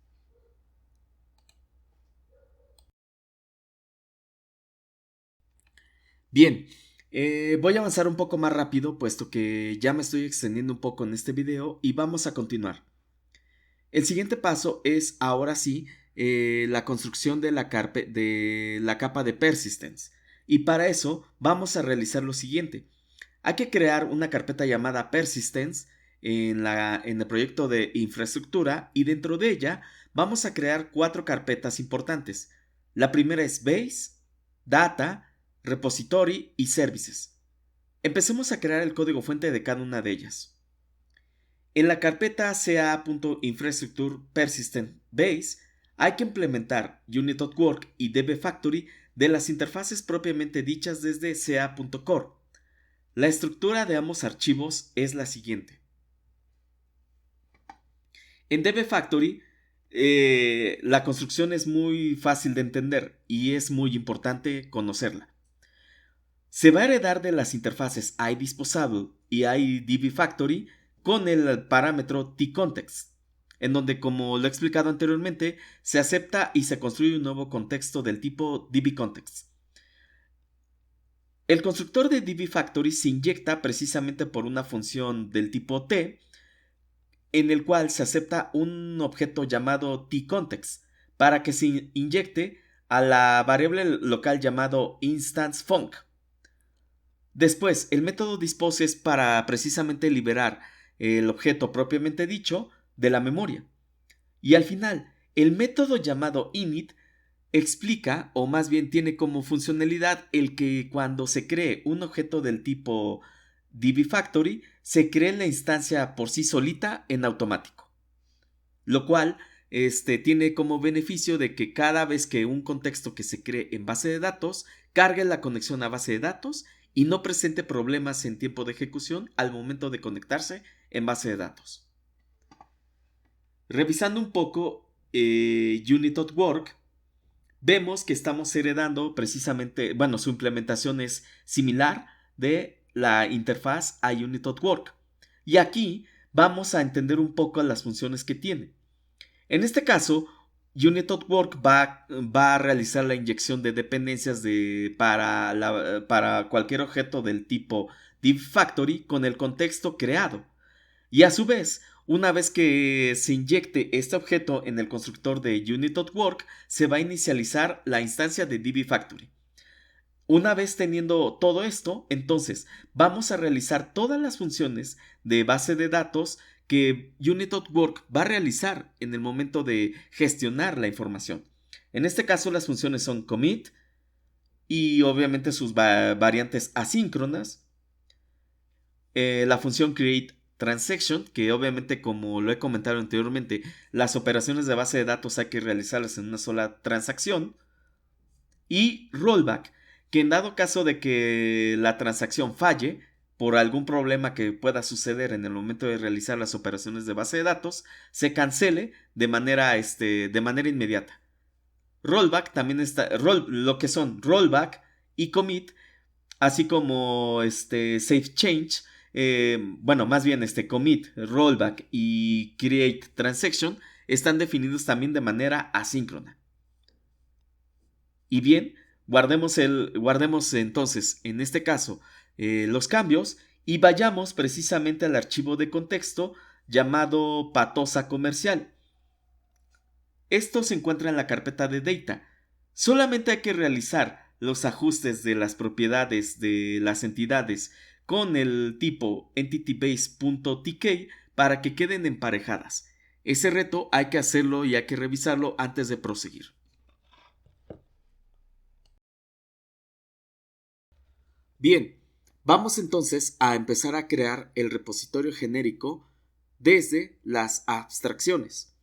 Bien, voy a avanzar un poco más rápido puesto que ya me estoy extendiendo un poco en este video y vamos a continuar. El siguiente paso es ahora sí la construcción de la capa de persistence, y para eso vamos a realizar lo siguiente. Hay que crear una carpeta llamada persistence en el proyecto de infraestructura, y dentro de ella vamos a crear 4 carpetas importantes. La primera es base, data, repository y services. Empecemos a crear el código fuente de cada una de ellas. En la carpeta ca.infrastructure persistent base hay que implementar unit.work y dbfactory de las interfaces propiamente dichas desde ca.core. La estructura de ambos archivos es la siguiente. En dbfactory la construcción es muy fácil de entender y es muy importante conocerla. Se va a heredar de las interfaces iDisposable y iDbFactory con el parámetro tContext, en donde, como lo he explicado anteriormente, se acepta y se construye un nuevo contexto del tipo dbContext. El constructor de dbFactory se inyecta precisamente por una función del tipo t, en el cual se acepta un objeto llamado tContext para que se inyecte a la variable local llamado instanceFunc. Después, el método dispose es para precisamente liberar el objeto propiamente dicho de la memoria. Y al final, el método llamado init explica, o más bien tiene como funcionalidad, el que cuando se cree un objeto del tipo dbFactory, se cree la instancia por sí solita en automático. Lo cual tiene como beneficio de que cada vez que un contexto que se cree en base de datos cargue la conexión a base de datos y no presente problemas en tiempo de ejecución al momento de conectarse en base de datos. Revisando un poco unit.work, vemos que estamos heredando precisamente, bueno, su implementación es similar de la interfaz a unit.work. Y aquí vamos a entender un poco las funciones que tiene. En este caso, unit.work va a realizar la inyección de dependencias para cualquier objeto del tipo dbFactory con el contexto creado. Y a su vez, una vez que se inyecte este objeto en el constructor de unit.work, se va a inicializar la instancia de dbFactory. Una vez teniendo todo esto, entonces vamos a realizar todas las funciones de base de datos que unit.work va a realizar en el momento de gestionar la información. En este caso, las funciones son commit y obviamente sus variantes asíncronas, la función createTransaction, que obviamente, como lo he comentado anteriormente, las operaciones de base de datos hay que realizarlas en una sola transacción, y rollback, que en dado caso de que la transacción falle por algún problema que pueda suceder en el momento de realizar las operaciones de base de datos, se cancele de manera inmediata. Rollback también está, lo que son rollback y commit, así como save change, bueno, más bien commit, rollback y create transaction están definidos también de manera asíncrona. Y bien, guardemos entonces en este caso los cambios y vayamos precisamente al archivo de contexto llamado patosa comercial. Esto se encuentra en la carpeta de data. Solamente hay que realizar los ajustes de las propiedades de las entidades con el tipo entitybase.tk para que queden emparejadas. Ese reto hay que hacerlo y hay que revisarlo antes de proseguir. Bien, vamos entonces a empezar a crear el repositorio genérico desde las abstracciones.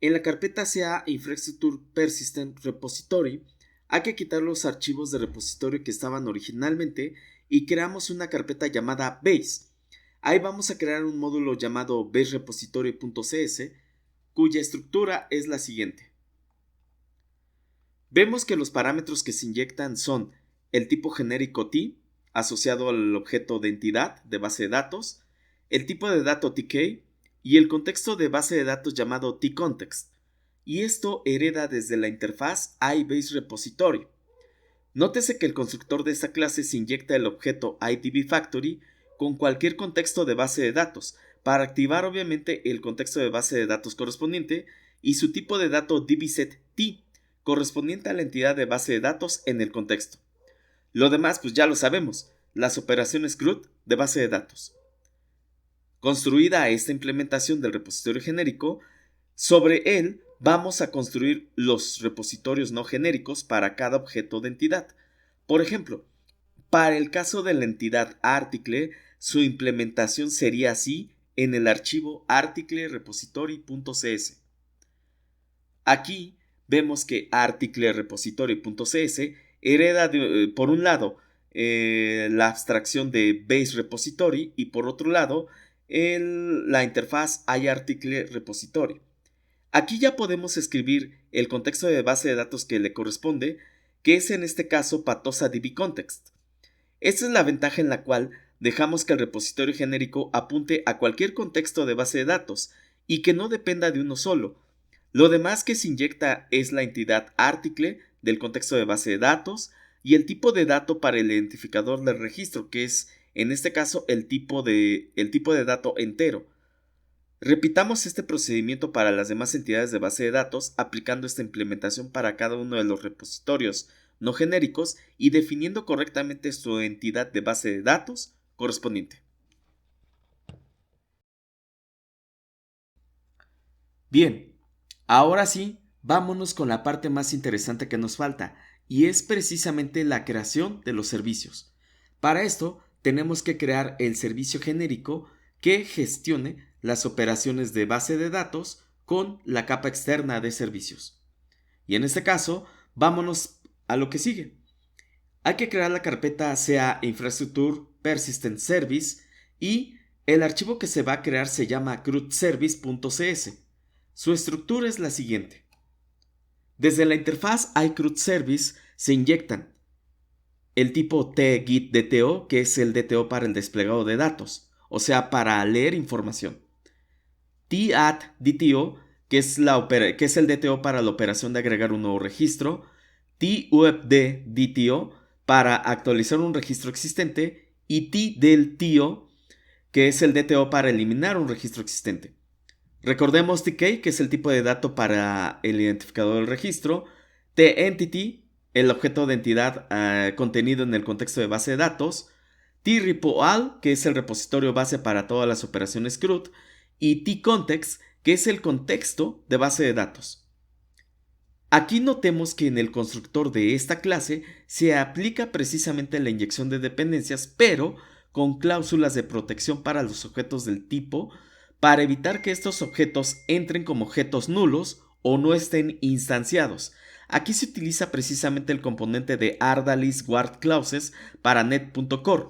En la carpeta CA Infrastructure Persistent Repository hay que quitar los archivos de repositorio que estaban originalmente y creamos una carpeta llamada base. Ahí vamos a crear un módulo llamado baserepository.cs cuya estructura es la siguiente. Vemos que los parámetros que se inyectan son el tipo genérico T asociado al objeto de entidad de base de datos, el tipo de dato TK y el contexto de base de datos llamado tContext, y esto hereda desde la interfaz iBaseRepository. Nótese que el constructor de esta clase se inyecta el objeto IDBFactory con cualquier contexto de base de datos, para activar obviamente el contexto de base de datos correspondiente y su tipo de dato dbSetT, correspondiente a la entidad de base de datos en el contexto. Lo demás pues ya lo sabemos, las operaciones CRUD de base de datos. Construida esta implementación del repositorio genérico, sobre él vamos a construir los repositorios no genéricos para cada objeto de entidad. Por ejemplo, para el caso de la entidad article, su implementación sería así en el archivo articlerepository.cs. Aquí vemos que articlerepository.cs hereda por un lado la abstracción de base repository y por otro lado la interfaz iArticleRepository. Aquí ya podemos escribir el contexto de base de datos que le corresponde, que es en este caso Patosa dbContext. Esta es la ventaja en la cual dejamos que el repositorio genérico apunte a cualquier contexto de base de datos y que no dependa de uno solo. Lo demás que se inyecta es la entidad article del contexto de base de datos y el tipo de dato para el identificador del registro, que es en este caso el tipo de dato entero. Repitamos este procedimiento para las demás entidades de base de datos aplicando esta implementación para cada uno de los repositorios no genéricos y definiendo correctamente su entidad de base de datos correspondiente. Bien, ahora sí, vámonos con la parte más interesante que nos falta, y es precisamente la creación de los servicios. Para esto, tenemos que crear el servicio genérico que gestione las operaciones de base de datos con la capa externa de servicios. Y en este caso, vámonos a lo que sigue. Hay que crear la carpeta CA Infrastructure Persistent Service y el archivo que se va a crear se llama CRUDService.cs. Su estructura es la siguiente. Desde la interfaz iCRUDService se inyectan el tipo tGitDTO, que es el DTO para el desplegado de datos, o sea, para leer información. taddTO, que es el DTO para la operación de agregar un nuevo registro. tupdDTO, para actualizar un registro existente. Y tdelTO, que es el DTO para eliminar un registro existente. Recordemos TK, que es el tipo de dato para el identificador del registro. tEntity, el objeto de entidad contenido en el contexto de base de datos. tRepoAll, que es el repositorio base para todas las operaciones CRUD. Y tContext, que es el contexto de base de datos. Aquí notemos que en el constructor de esta clase se aplica precisamente la inyección de dependencias, pero con cláusulas de protección para los objetos del tipo, para evitar que estos objetos entren como objetos nulos o no estén instanciados. Aquí se utiliza precisamente el componente de Ardalis Guard Clauses para net.core.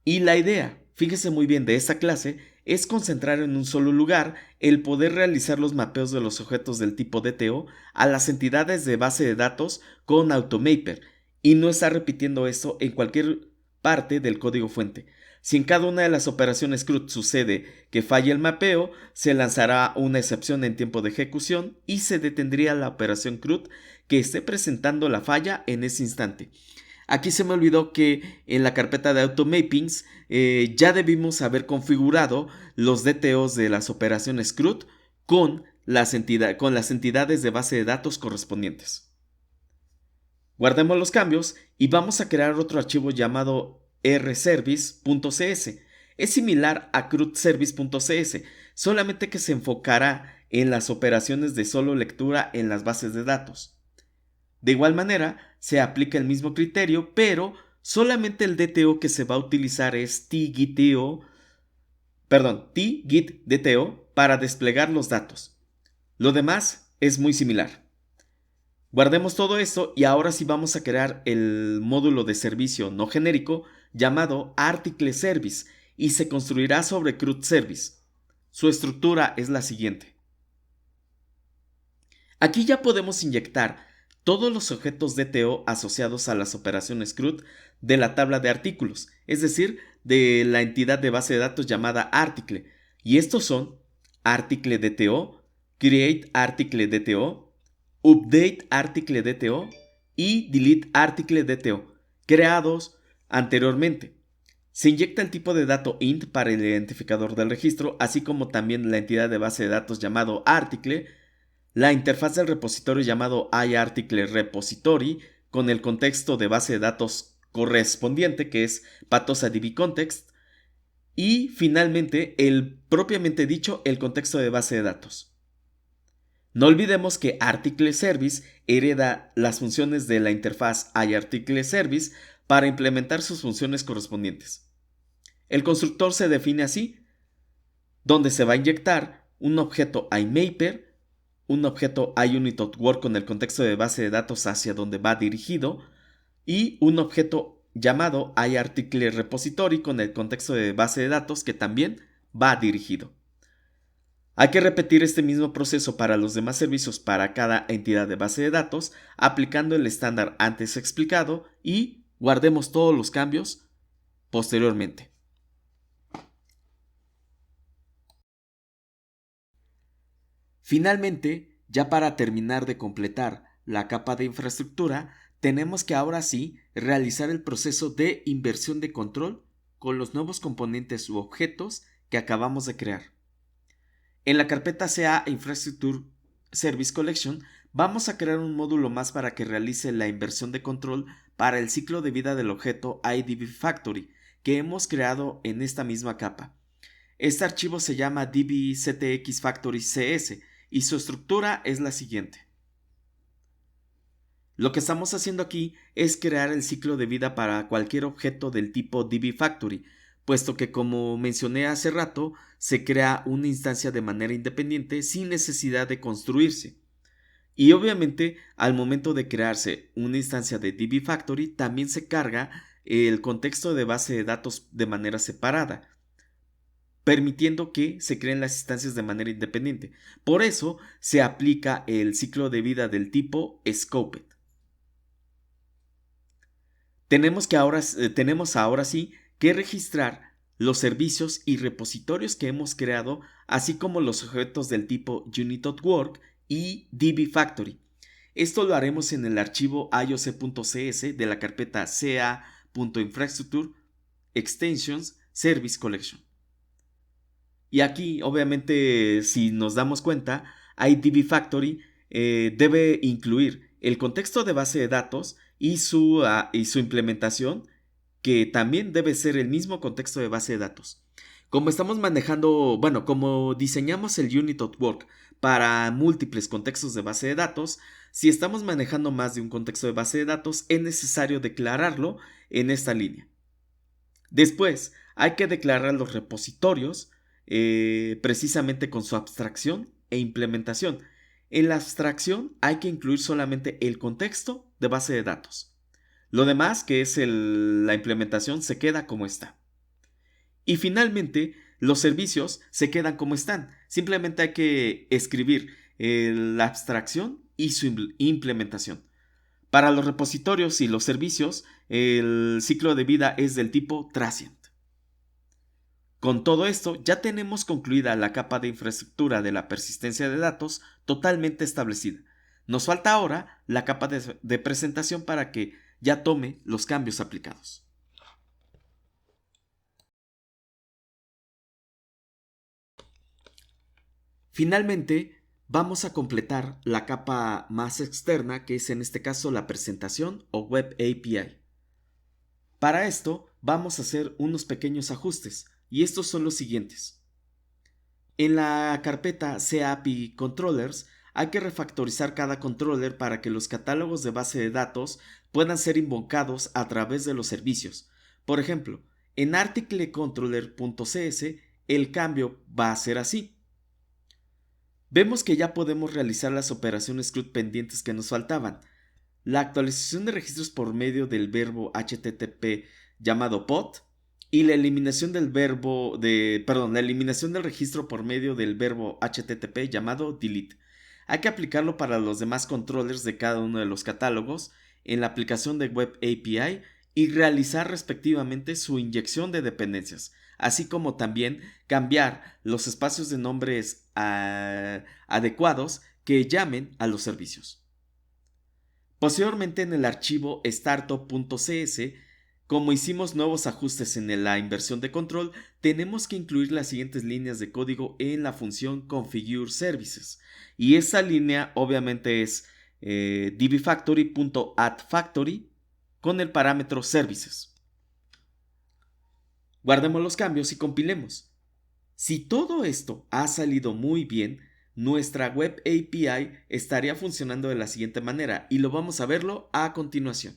Y la idea, fíjese muy bien, de esta clase es concentrar en un solo lugar el poder realizar los mapeos de los objetos del tipo DTO a las entidades de base de datos con AutoMapper y no estar repitiendo esto en cualquier parte del código fuente. Si en cada una de las operaciones CRUD sucede que falle el mapeo, se lanzará una excepción en tiempo de ejecución y se detendría la operación CRUD que esté presentando la falla en ese instante. Aquí se me olvidó que en la carpeta de AutoMappings ya debimos haber configurado los DTOs de las operaciones CRUD con las entidades de base de datos correspondientes. Guardemos los cambios y vamos a crear otro archivo llamado rservice.cs. Es similar a CRUDService.cs, solamente que se enfocará en las operaciones de solo lectura en las bases de datos. De igual manera, se aplica el mismo criterio, pero solamente el DTO que se va a utilizar es tGitDTO, para desplegar los datos. Lo demás es muy similar. Guardemos todo esto y ahora sí vamos a crear el módulo de servicio no genérico llamado Article Service y se construirá sobre CRUD Service. Su estructura es la siguiente. Aquí ya podemos inyectar todos los objetos DTO asociados a las operaciones CRUD de la tabla de artículos, es decir, de la entidad de base de datos llamada Article, y estos son Article DTO, Create Article DTO, Update Article DTO y Delete Article DTO, creados anteriormente. Se inyecta el tipo de dato int para el identificador del registro, así como también la entidad de base de datos llamado Article, la interfaz del repositorio llamado iArticleRepository con el contexto de base de datos correspondiente, que es PatosADBContext, y finalmente el propiamente dicho el contexto de base de datos. No olvidemos que Article Service hereda las funciones de la interfaz iArticleService para implementar sus funciones correspondientes. El constructor se define así, donde se va a inyectar un objeto iMapper, un objeto iUnit.Work con el contexto de base de datos hacia donde va dirigido y un objeto llamado iArticleRepository con el contexto de base de datos que también va dirigido. Hay que repetir este mismo proceso para los demás servicios para cada entidad de base de datos, aplicando el estándar antes explicado y guardemos todos los cambios posteriormente. Finalmente, ya para terminar de completar la capa de infraestructura, tenemos que ahora sí realizar el proceso de inversión de control con los nuevos componentes u objetos que acabamos de crear. En la carpeta CA Infrastructure Service Collection vamos a crear un módulo más para que realice la inversión de control para el ciclo de vida del objeto iDBFactory que hemos creado en esta misma capa. Este archivo se llama dbctxFactory.cs y su estructura es la siguiente. Lo que estamos haciendo aquí es crear el ciclo de vida para cualquier objeto del tipo dbFactory, puesto que como mencioné hace rato, se crea una instancia de manera independiente sin necesidad de construirse. Y obviamente al momento de crearse una instancia de dbFactory también se carga el contexto de base de datos de manera separada, permitiendo que se creen las instancias de manera independiente. Por eso se aplica el ciclo de vida del tipo Scoped. Tenemos ahora sí que registrar los servicios y repositorios que hemos creado, así como los objetos del tipo Unit.Work y dbFactory. Esto lo haremos en el archivo ioc.cs de la carpeta ca.infrastructure extensions service collection. Y aquí, obviamente, si nos damos cuenta, iDBFactory debe incluir el contexto de base de datos y su implementación, que también debe ser el mismo contexto de base de datos. Como estamos manejando, como diseñamos el Unit.Work para múltiples contextos de base de datos, si estamos manejando más de un contexto de base de datos, es necesario declararlo en esta línea. Después, hay que declarar los repositorios, precisamente con su abstracción e implementación. En la abstracción hay que incluir solamente el contexto de base de datos. Lo demás, que es la implementación, se queda como está. Y finalmente, los servicios se quedan como están. Simplemente hay que escribir la abstracción y su implementación. Para los repositorios y los servicios, el ciclo de vida es del tipo transient. Con todo esto, ya tenemos concluida la capa de infraestructura de la persistencia de datos totalmente establecida. Nos falta ahora la capa de presentación para que ya tome los cambios aplicados. Finalmente, vamos a completar la capa más externa, que es en este caso la presentación o Web API. Para esto, vamos a hacer unos pequeños ajustes, y estos son los siguientes. En la carpeta CAPI Controllers hay que refactorizar cada controller para que los catálogos de base de datos puedan ser invocados a través de los servicios. Por ejemplo, en articlecontroller.cs el cambio va a ser así. vemos que ya podemos realizar las operaciones CRUD pendientes que nos faltaban. La actualización de registros por medio del verbo HTTP llamado POT y la eliminación del la eliminación del registro por medio del verbo HTTP llamado delete. Hay que aplicarlo para los demás controllers de cada uno de los catálogos en la aplicación de Web API y realizar respectivamente su inyección de dependencias, así como también cambiar los espacios de nombres adecuados que llamen a los servicios. Posteriormente, en el archivo startup.cs, como hicimos nuevos ajustes en la inversión de control, tenemos que incluir las siguientes líneas de código en la función configure services. Y esa línea obviamente es dbfactory.addFactory con el parámetro services. Guardemos los cambios y compilemos. Si todo esto ha salido muy bien, nuestra Web API estaría funcionando de la siguiente manera y lo vamos a verlo a continuación.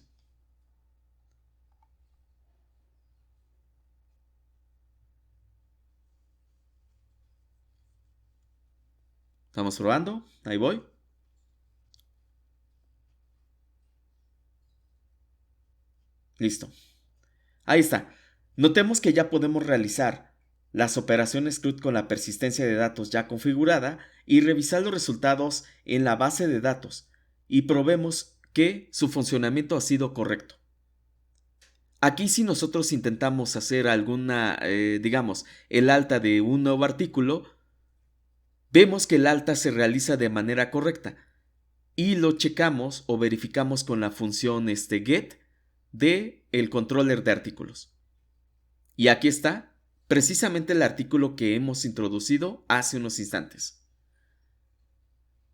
Estamos probando, ahí voy. Listo. Ahí está. Notemos que ya podemos realizar las operaciones CRUD con la persistencia de datos ya configurada y revisar los resultados en la base de datos y probemos que su funcionamiento ha sido correcto. Aquí si nosotros intentamos hacer alguna, digamos, el alta de un nuevo artículo, vemos que el alta se realiza de manera correcta y lo checamos o verificamos con la función get de el controller de artículos. Y aquí está precisamente el artículo que hemos introducido hace unos instantes.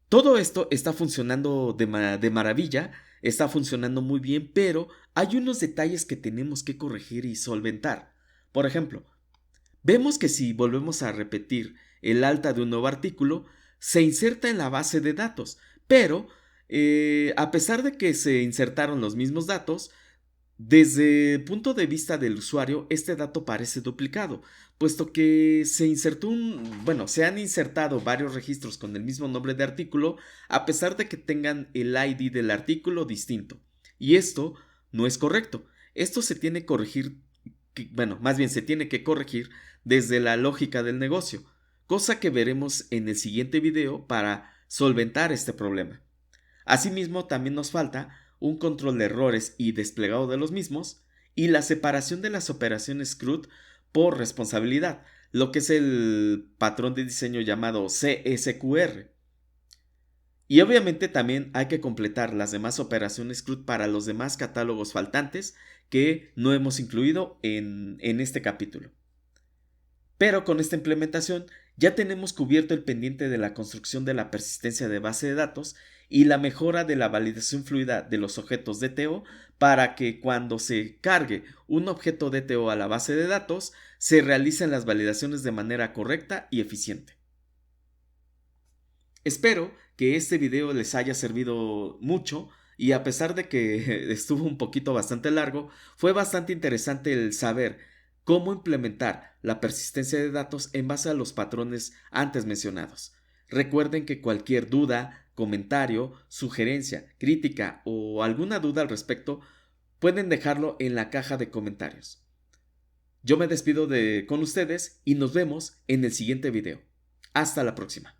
Todo esto está funcionando de maravilla, está funcionando muy bien, pero hay unos detalles que tenemos que corregir y solventar. Por ejemplo, vemos que si volvemos a repetir el alta de un nuevo artículo, se inserta en la base de datos, pero a pesar de que se insertaron los mismos datos, desde el punto de vista del usuario, este dato parece duplicado, puesto que se han insertado varios registros con el mismo nombre de artículo, a pesar de que tengan el ID del artículo distinto. Y esto no es correcto. Esto se tiene que corregir, se tiene que corregir desde la lógica del negocio, cosa que veremos en el siguiente video para solventar este problema. Asimismo, también nos falta un control de errores y desplegado de los mismos, y la separación de las operaciones CRUD por responsabilidad, lo que es el patrón de diseño llamado CSQR. Y obviamente también hay que completar las demás operaciones CRUD para los demás catálogos faltantes que no hemos incluido en este capítulo. Pero con esta implementación ya tenemos cubierto el pendiente de la construcción de la persistencia de base de datos y la mejora de la validación fluida de los objetos DTO para que cuando se cargue un objeto DTO a la base de datos se realicen las validaciones de manera correcta y eficiente. Espero que este video les haya servido mucho y a pesar de que estuvo un poquito bastante largo, fue bastante interesante el saber cómo implementar la persistencia de datos en base a los patrones antes mencionados. Recuerden que cualquier duda, comentario, sugerencia, crítica o alguna duda al respecto pueden dejarlo en la caja de comentarios. Yo me despido con ustedes y nos vemos en el siguiente video. Hasta la próxima.